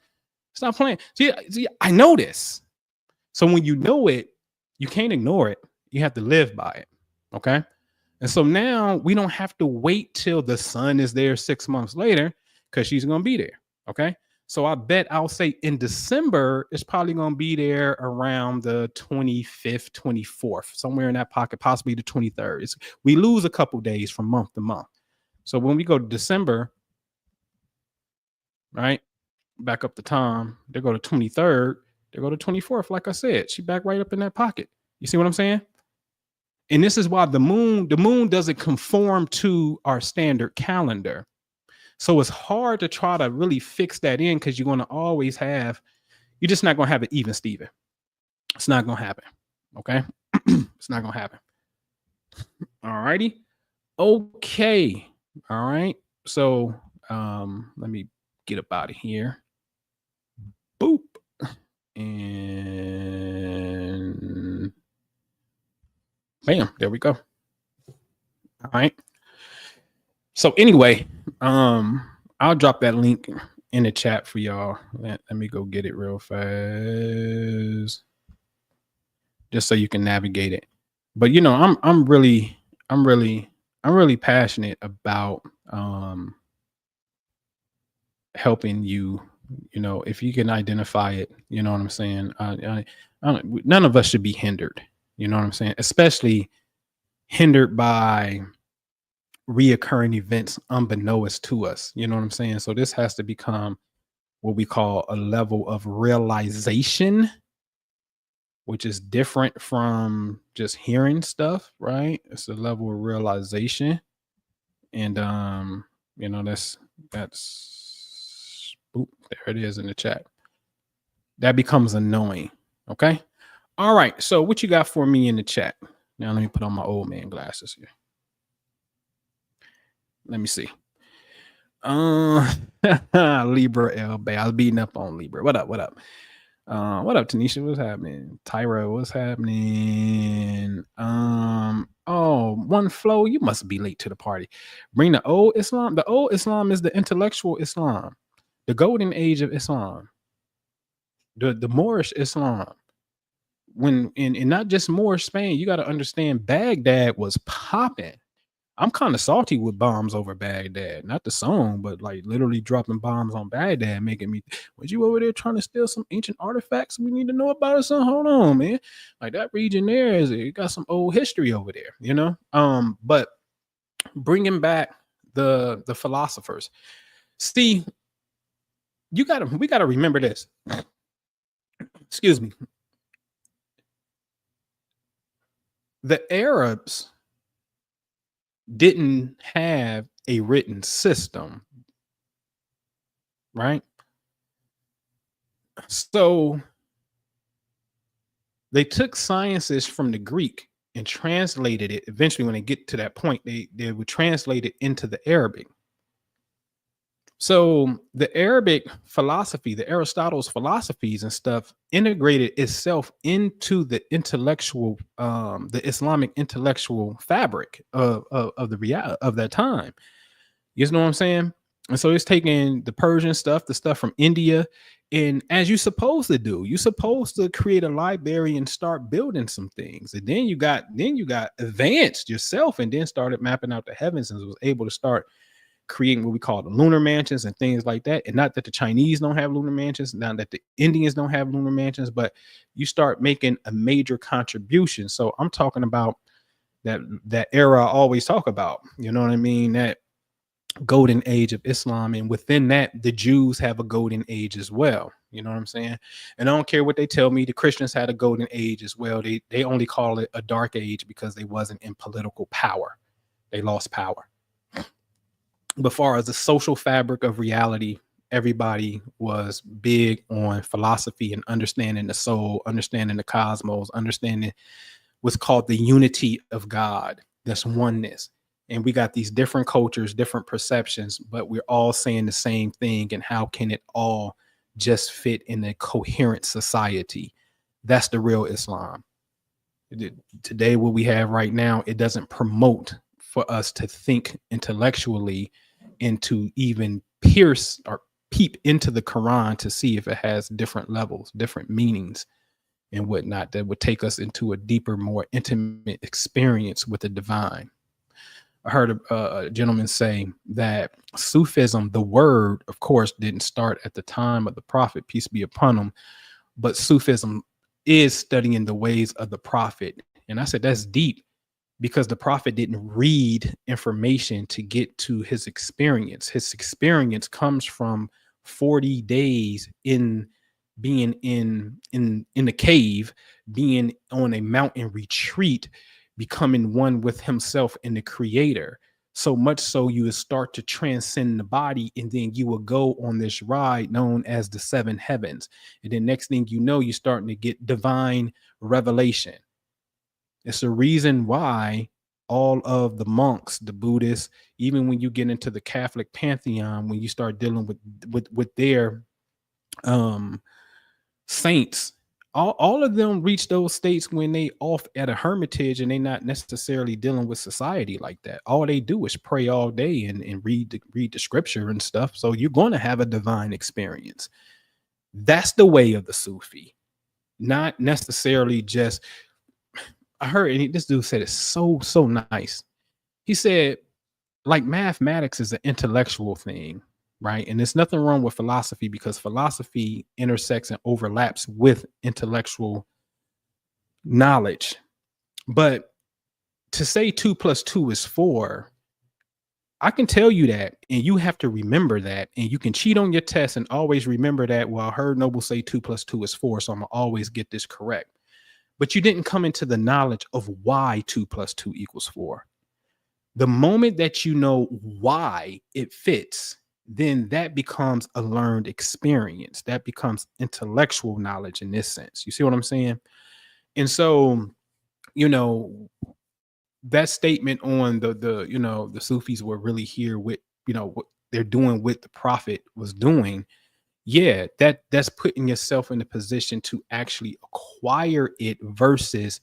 Stop playing. See, I know this. So when you know it, you can't ignore it. You have to live by it. Okay. And so now we don't have to wait till the sun is there 6 months later, because she's going to be there. Okay. So I bet I'll say in December, it's probably going to be there around the 25th, 24th, somewhere in that pocket, possibly the 23rd. We lose a couple days from month to month. So when we go to December, right, back up the time, they go to 23rd, they go to 24th. Like I said, she back right up in that pocket. You see what I'm saying? And this is why the moon doesn't conform to our standard calendar. So it's hard to try to really fix that in, because you're going to always have, you're just not going to have it even Steven. It's not going to happen. Okay. It's not going to happen. All righty. Okay. All right. So let me get up out of here. Boop. And bam, there we go. All right. So anyway, I'll drop that link in the chat for y'all. Let me go get it real fast, just so you can navigate it. But you know, I'm really passionate about helping you. You know, if you can identify it, you know what I'm saying. None of us should be hindered. You know what I'm saying, especially hindered by reoccurring events unbeknownst to us. You know what I'm saying? So this has to become what we call a level of realization, which is different from just hearing stuff, right? It's a level of realization. And you know, that's boop, there it is in the chat. That becomes annoying. Okay. All right. So what you got for me in the chat? Now let me put on my old man glasses here. Let me see. Libra L Bay. I was beating up on Libra. What up? What up, Tanisha? What's happening? Tyra, what's happening? Oh, One Flow, you must be late to the party. Bring the old Islam. The old Islam is the intellectual Islam, the golden age of Islam, the Moorish Islam. When in not just Moorish Spain, you got to understand Baghdad was popping. I'm kind of salty with bombs over Baghdad. Not the song, but like literally dropping bombs on Baghdad, making me, was you over there trying to steal some ancient artifacts we need to know about or something? Hold on, man. Like that region there it got some old history over there, you know? But bringing back the philosophers. See, we got to remember this. Excuse me. The Arabs didn't have a written system, right? So They took sciences from the Greek and translated it. Eventually, when they get to that point, they would translate it into the Arabic. So the Arabic philosophy, the Aristotle's philosophies and stuff, integrated itself into the intellectual, the Islamic intellectual fabric of the reality of that time. You know what I'm saying? And so it's taking the Persian stuff, the stuff from India, and as you're supposed to do, you're supposed to create a library and start building some things. And then you got advanced yourself and then started mapping out the heavens and was able to start creating what we call the lunar mansions and things like that. And not that the Chinese don't have lunar mansions, not that the Indians don't have lunar mansions, but you start making a major contribution. So I'm talking about that era I always talk about. You know what I mean? That golden age of Islam, and within that, the Jews have a golden age as well. You know what I'm saying? And I don't care what they tell me, the Christians had a golden age as well. They only call it a dark age because they wasn't in political power. They lost power. But far as the social fabric of reality, everybody was big on philosophy and understanding the soul, understanding the cosmos, understanding what's called the unity of God. That's oneness. And we got these different cultures, different perceptions, but we're all saying the same thing. And how can it all just fit in a coherent society? That's the real Islam. Today, what we have right now, it doesn't promote for us to think intellectually and to even pierce or peep into the Quran to see if it has different levels, different meanings and whatnot that would take us into a deeper, more intimate experience with the divine. I heard a gentleman say that Sufism, the word, of course, didn't start at the time of the Prophet, peace be upon him, but Sufism is studying the ways of the Prophet. And I said, that's deep, because the Prophet didn't read information to get to his experience. His experience comes from 40 days in being in the cave, being on a mountain retreat, becoming one with himself and the creator. So much so you would start to transcend the body, and then you will go on this ride known as the seven heavens. And then next thing you know, you're starting to get divine revelation. It's a reason why all of the monks, the Buddhists, even when you get into the Catholic pantheon, when you start dealing with their saints, all of them reach those states when they off at a hermitage and they not necessarily dealing with society like that. All they do is pray all day and read the scripture and stuff. So you're going to have a divine experience. That's the way of the Sufi, not necessarily just. I heard this dude said it's so nice. He said, like, mathematics is an intellectual thing, right? And there's nothing wrong with philosophy, because philosophy intersects and overlaps with intellectual knowledge. But to say 2 + 2 is 4, I can tell you that, and you have to remember that, and you can cheat on your test and always remember that. Well, I heard Noble say 2 + 2 is 4, so I'm gonna always get this correct. But you didn't come into the knowledge of why 2 + 2 = 4. The moment that you know why it fits, then that becomes a learned experience. That becomes intellectual knowledge in this sense. You see what I'm saying? And so, that statement on the Sufis were really here with, what they're doing, what the Prophet was doing. Yeah, that's putting yourself in a position to actually acquire it versus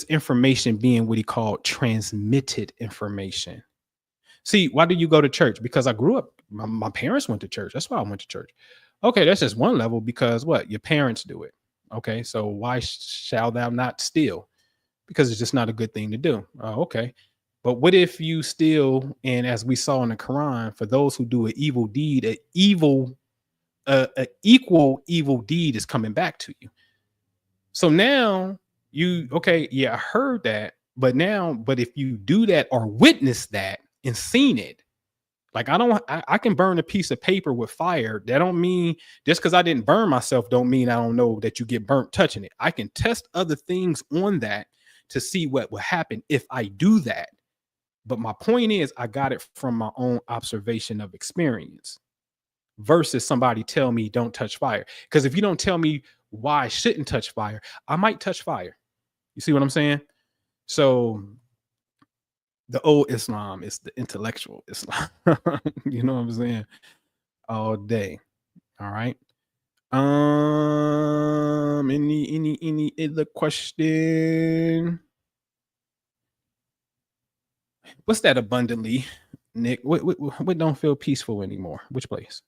information being what he called transmitted information. See, why do you go to church? Because I grew up, my parents went to church. That's why I went to church. Okay, that's just one level, because what? Your parents do it. Okay, so why shall thou not steal? Because it's just not a good thing to do. Oh, okay. But what if you steal, and as we saw in the Quran, for those who do an evil deed, an equal evil deed is coming back to you. So now I heard that, but if you do that or witness that and seen it, like I can burn a piece of paper with fire. That don't mean, just because I didn't burn myself don't mean I don't know that you get burnt touching it. I can test other things on that to see what will happen if I do that. But my point is, I got it from my own observation of experience. versus somebody tell me don't touch fire. Because if you don't tell me why I shouldn't touch fire, I might touch fire. You see what I'm saying? So the old Islam is the intellectual Islam. You know what I'm saying? All day. All right. Any other question? What's that abundantly, Nick? What don't feel peaceful anymore? Which place?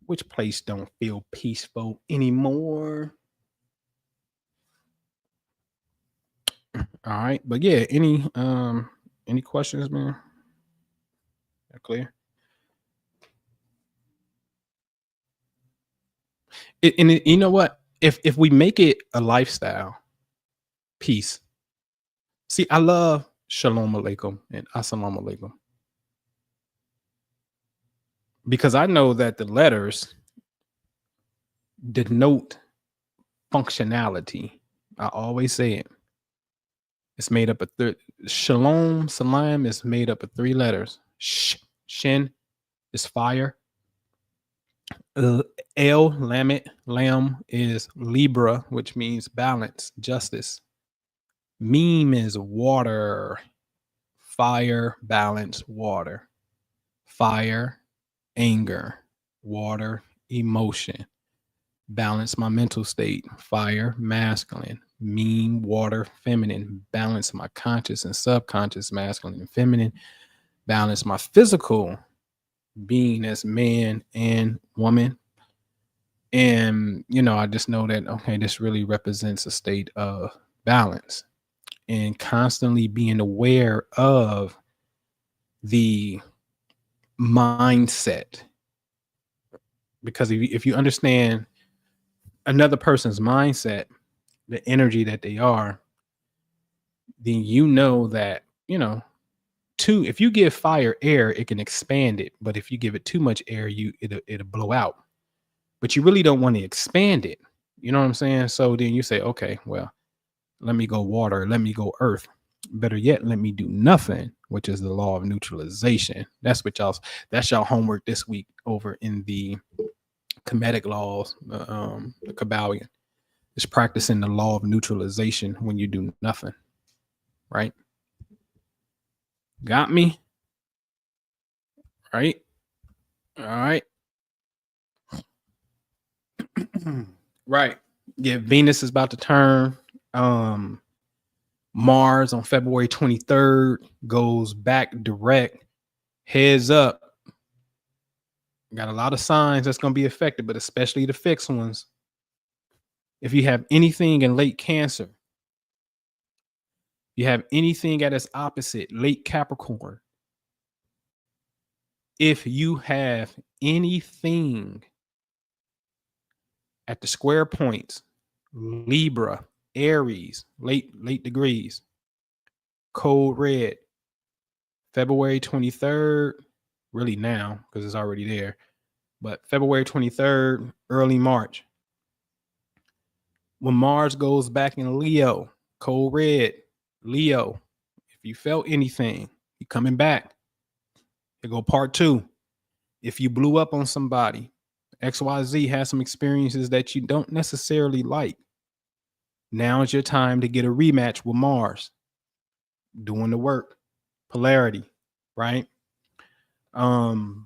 Which place don't feel peaceful anymore? All right, but yeah, any questions, man? That clear? You know what? If we make it a lifestyle, peace. See, I love shalom alaikum and assalamu alaikum because I know that the letters denote functionality. I always say it. It's made up of shalom, salam is made up of 3 letters. Shin is fire. El, lamet, lam is Libra, which means balance, justice. Meme is water, fire, balance, water. Fire, anger, water, emotion. Balance my mental state, fire, masculine. Meme, water, feminine. Balance my conscious and subconscious, masculine and feminine. Balance my physical being as man and woman. And, I just know that, okay, this really represents a state of balance and constantly being aware of the mindset. Because if you understand another person's mindset, the energy that they are, then you know that, if you give fire air, it can expand it. But if you give it too much air, it'll blow out. But you really don't want to expand it. You know what I'm saying? So then you say, okay, well, let me go water, let me go earth. Better yet, let me do nothing, which is the law of neutralization. That's y'all homework this week over in the Kemetic laws, the Kabbalion. Is practicing the law of neutralization when you do nothing. Right? Got me? Right? All right. Right. Yeah, Venus is about to turn. Mars on February 23rd goes back direct. Heads up. Got a lot of signs that's going to be affected, but especially the fixed ones. If you have anything in late Cancer, you have anything at its opposite, late Capricorn. If you have anything at the square points, Libra, Aries, late degrees, code red, February 23rd, really now because it's already there, but February 23rd, early March. When Mars goes back in Leo, code red, Leo, if you felt anything, you're coming back. Here go part 2. If you blew up on somebody, XYZ has some experiences that you don't necessarily like. Now is your time to get a rematch with Mars. Doing the work. Polarity, right? Hold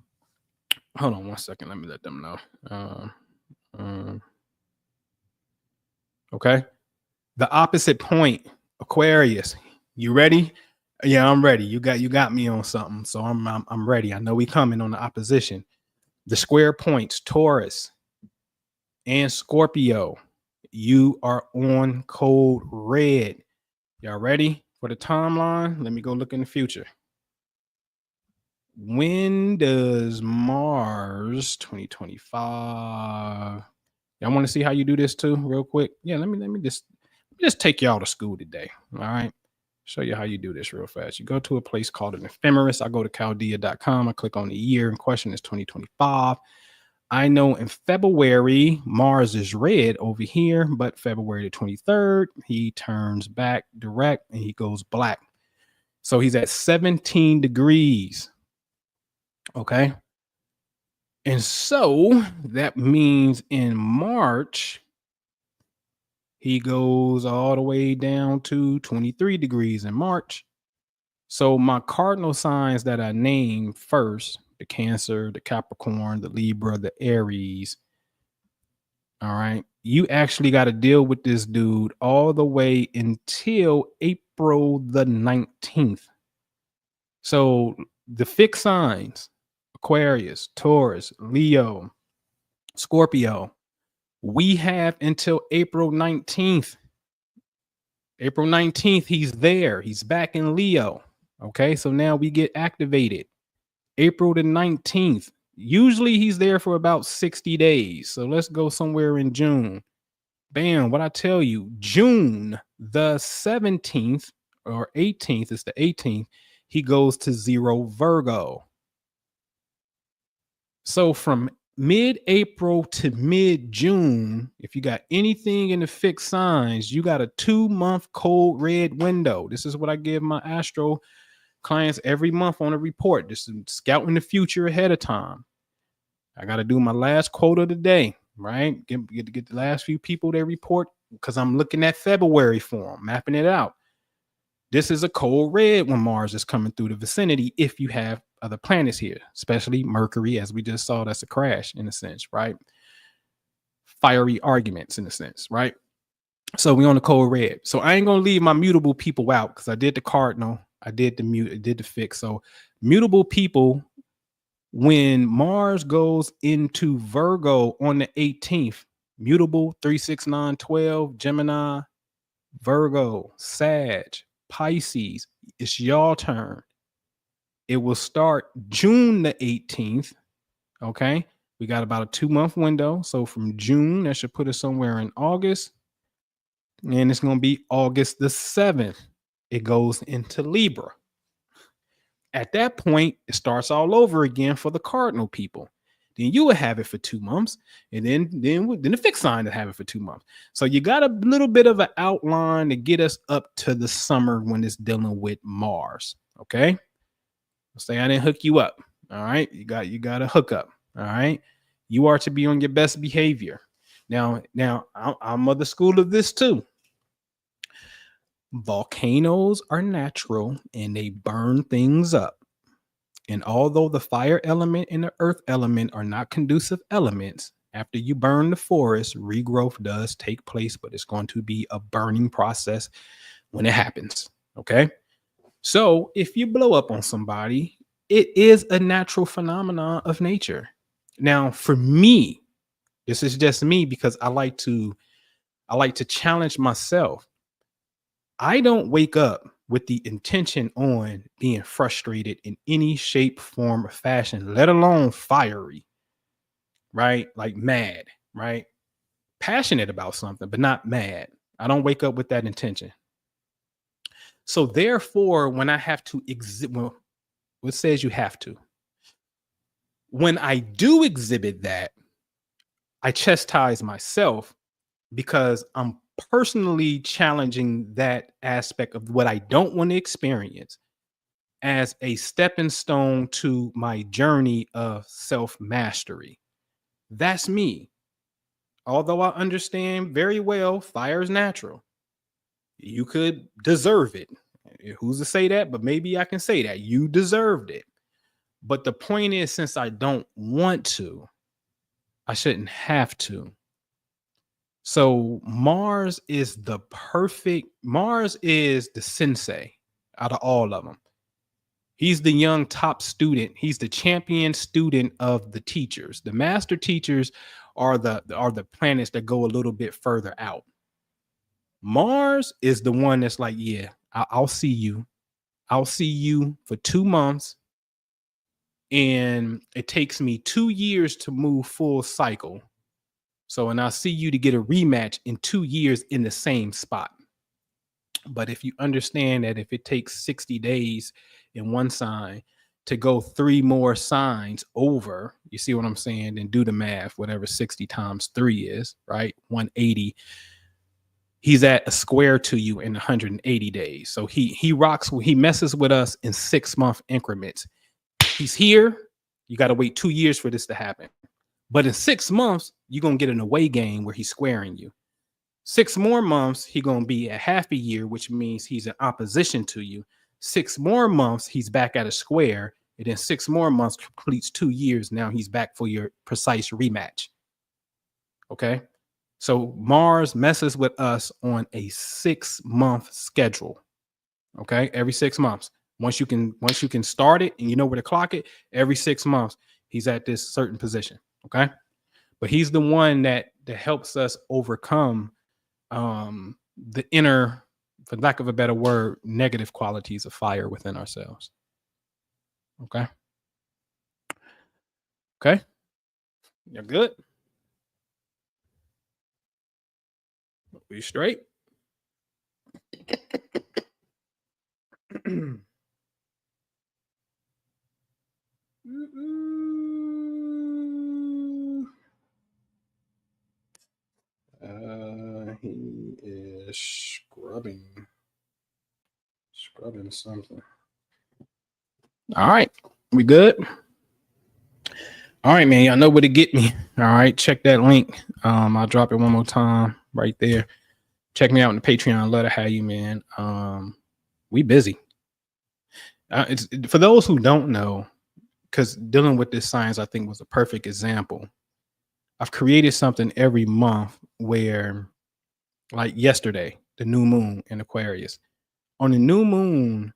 on 1 second. Let me let them know. Okay. The opposite point, Aquarius. You ready? Yeah, I'm ready. You got me on something. So I'm ready. I know we coming on the opposition. The square points, Taurus and Scorpio. You are on code red. Y'all ready for the timeline? Let me go look in the future. When does Mars 2025? Y'all want to see how you do this too, real quick? Yeah, let me just take y'all to school today. All right. Show you how you do this real fast. You go to a place called an ephemeris. I go to chaldea.com. I click on the year in question is 2025. I know in February, Mars is red over here, but February the 23rd, he turns back direct and he goes black. So he's at 17 degrees. Okay. And so that means in March, he goes all the way down to 23 degrees in March. So my cardinal signs that I named first, the Cancer, the Capricorn, the Libra, the Aries. All right. You actually got to deal with this dude all the way until April the 19th. So the fixed signs, Aquarius, Taurus, Leo, Scorpio, we have until April 19th. April 19th, he's there. He's back in Leo. Okay. So now we get activated. April the 19th. Usually he's there for about 60 days. So let's go somewhere in June. Bam, what I tell you, June the 17th or 18th, it's the 18th, he goes to 0 Virgo. So from mid-April to mid-June, if you got anything in the fixed signs, you got a 2-month cold red window. This is what I give my astro clients every month on a report, just scouting the future ahead of time. I got to do my last quote of the day, right? Get the last few people they report because I'm looking at February for them, mapping it out. This is a cold red when Mars is coming through the vicinity if you have other planets here, especially Mercury, as we just saw. That's a crash in a sense, right? Fiery arguments in a sense, right? So we on the cold red. So I ain't going to leave my mutable people out because I did the cardinal, I did the mute, I did the fix. So mutable people, when Mars goes into Virgo on the 18th, mutable 3, 6, 9, 12, Gemini, Virgo, Sag, Pisces, it's your turn. It will start June the 18th. Okay. We got about a 2-month window. So from June, that should put us somewhere in August. And it's going to be August the 7th. It goes into Libra. At that point, it starts all over again for the cardinal people. Then you will have it for 2 months, and then the fixed sign to have it for 2 months. So you got a little bit of an outline to get us up to the summer when it's dealing with Mars. Okay, say I didn't hook you up. All right, you got a hookup. All right, you are to be on your best behavior. Now I'm of the school of this too. Volcanoes are natural and they burn things up. And although the fire element and the earth element are not conducive elements, after you burn the forest, regrowth does take place, but it's going to be a burning process when it happens. Okay. So if you blow up on somebody, it is a natural phenomenon of nature. Now, for me, this is just me because I like to challenge myself. I don't wake up with the intention on being frustrated in any shape, form, or fashion, let alone fiery, right? Like mad, right? Passionate about something, but not mad. I don't wake up with that intention. So therefore, when I have to exhibit, well, what says you have to? When I do exhibit that, I chastise myself because I'm personally challenging that aspect of what I don't want to experience as a stepping stone to my journey of self-mastery. That's me. Although I understand very well fire is natural. You could deserve it. Who's to say that? But maybe I can say that. You deserved it. But the point is, since I don't want to, I shouldn't have to. So Mars is the sensei out of all of them. He's the young top student. He's the champion student of the teachers. The master teachers are the planets that go a little bit further out. Mars is the one that's like, yeah, I'll see you. I'll see you for 2 months. And it takes me 2 years to move full cycle. So, and I'll see you to get a rematch in 2 years in the same spot. But if you understand that if it takes 60 days in one sign to go 3 more signs over, you see what I'm saying? Then do the math, whatever 60 times 3 is, right? 180. He's at a square to you in 180 days. So he messes with us in 6-month increments. He's here You got to wait 2 years for this to happen. But in 6 months, you're going to get an away game where he's squaring you. 6 more months, he's going to be at half a year, which means he's in opposition to you. 6 more months, he's back at a square. And then 6 more months completes 2 years. Now he's back for your precise rematch. Okay. So Mars messes with us on a 6-month schedule. Okay. Every 6 months. Once you can start it and you know where to clock it, every 6 months, he's at this certain position. Okay. But he's the one that helps us overcome the inner, for lack of a better word, negative qualities of fire within ourselves. Okay. Okay. You're good. We straight. He is scrubbing something. All right, we good? All right, man. Y'all know where to get me. All right, check that link. I'll drop it one more time right there. Check me out on the Patreon. Love to have you, man. We busy. It's for those who don't know, because dealing with this science, I think, was a perfect example. I've created something every month where, like yesterday, the new moon in Aquarius. On the new moon,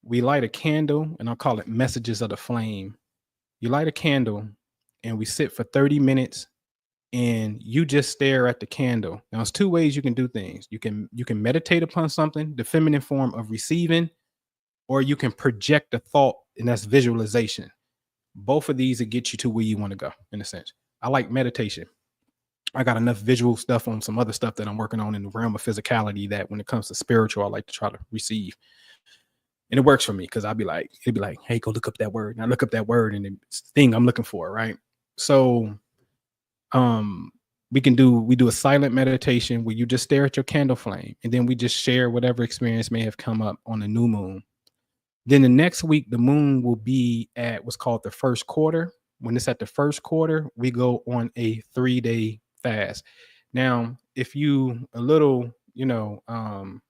we light a candle, and I'll call it Messages of the Flame. You light a candle, and we sit for 30 minutes, and you just stare at the candle. Now, there's 2 ways you can do things. You can meditate upon something, the feminine form of receiving, or you can project a thought, and that's visualization. Both of these will get you to where you want to go, in a sense. I like meditation. I got enough visual stuff on some other stuff that I'm working on in the realm of physicality that when it comes to spiritual, I like to try to receive. And it works for me because it'd be like, hey, go look up that word. And I look up that word and it's the thing I'm looking for, right? So we do a silent meditation where you just stare at your candle flame, and then we just share whatever experience may have come up on the new moon. Then the next week, the moon will be at what's called the first quarter. When it's at the first quarter, we go on a 3-day fast. Now, if you a little, for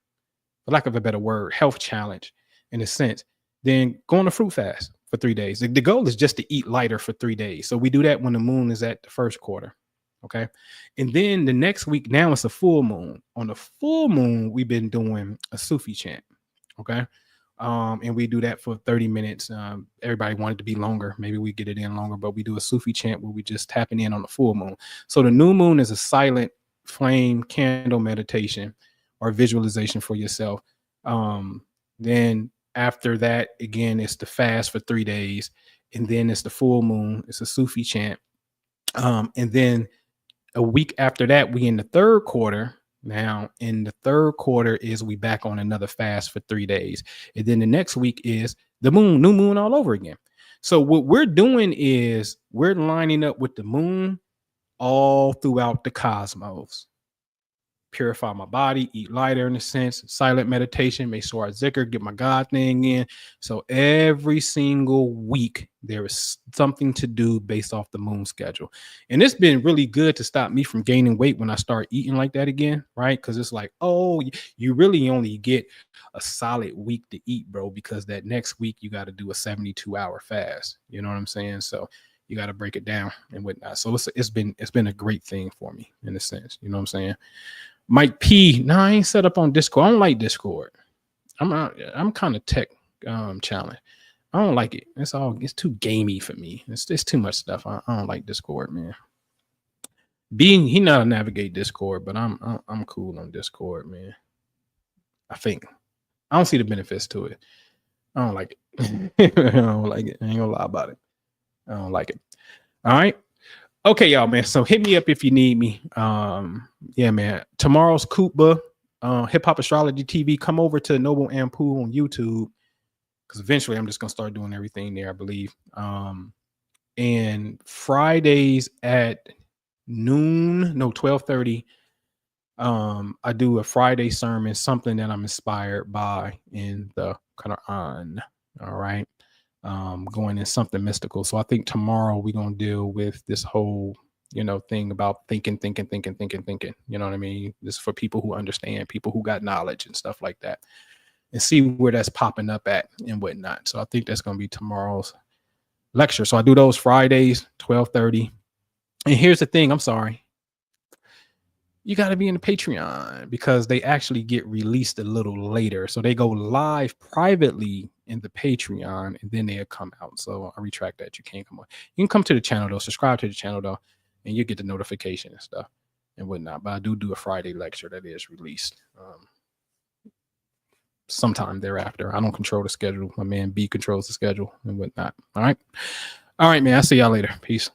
lack of a better word, health challenge in a sense, then go on a fruit fast for 3 days. The goal is just to eat lighter for 3 days. So we do that when the moon is at the first quarter. Okay. And then the next week, now it's a full moon. On the full moon, we've been doing a Sufi chant. Okay. And we do that for 30 minutes. Everybody wanted to be longer. Maybe we get it in longer, but we do a Sufi chant where we just tapping in on the full moon. So the new moon is a silent flame candle meditation or visualization for yourself. Then after that, again, it's the fast for 3 days. And then it's the full moon. It's a Sufi chant. And then a week after that, we in the third quarter. Now, in the third quarter is we back on another fast for 3 days. And then the next week is the moon, new moon all over again. So what we're doing is we're lining up with the moon all throughout the cosmos. Purify my body, eat lighter in a sense, silent meditation, make sure I zikr, get my God thing in. So every single week, there is something to do based off the moon schedule. And it's been really good to stop me from gaining weight when I start eating like that again, right? Because it's like, oh, you really only get a solid week to eat, bro, because that next week you got to do a 72-hour fast. You know what I'm saying? So you got to break it down and whatnot. So it's been a great thing for me in a sense. You know what I'm saying? Mike P. No, I ain't set up on Discord. I don't like Discord. I'm kind of tech challenged. I don't like it. It's too gamey for me. It's too much stuff. I don't like Discord, man. He know how to navigate Discord, but I'm cool on Discord, man. I think I don't see the benefits to it. I don't like it. I don't like it. I ain't gonna lie about it. I don't like it. All right. Okay, y'all, man. So hit me up if you need me. Yeah, man. Tomorrow's Kupa, Hip Hop Astrology TV. Come over to Noble Ampu on YouTube, because eventually I'm just gonna start doing everything there, I believe. And Fridays at noon, no, 12:30. I do a Friday sermon, something that I'm inspired by in the Quran. All right. going in something mystical. So I think tomorrow we're gonna deal with this whole, thing about thinking. You know what I mean? This is for people who understand, people who got knowledge and stuff like that, and see where that's popping up at and whatnot. So I think that's gonna be tomorrow's lecture. So I do those Fridays, 12:30. And here's the thing, I'm sorry. You got to be in the Patreon because they actually get released a little later. So they go live privately in the Patreon and then they'll come out. So I retract that. You can't come on. You can come to the channel though, subscribe to the channel though, and you get the notification and stuff and whatnot. But I do a Friday lecture that is released sometime thereafter. I don't control the schedule. My man B controls the schedule and whatnot. All right. All right, man. I'll see y'all later. Peace.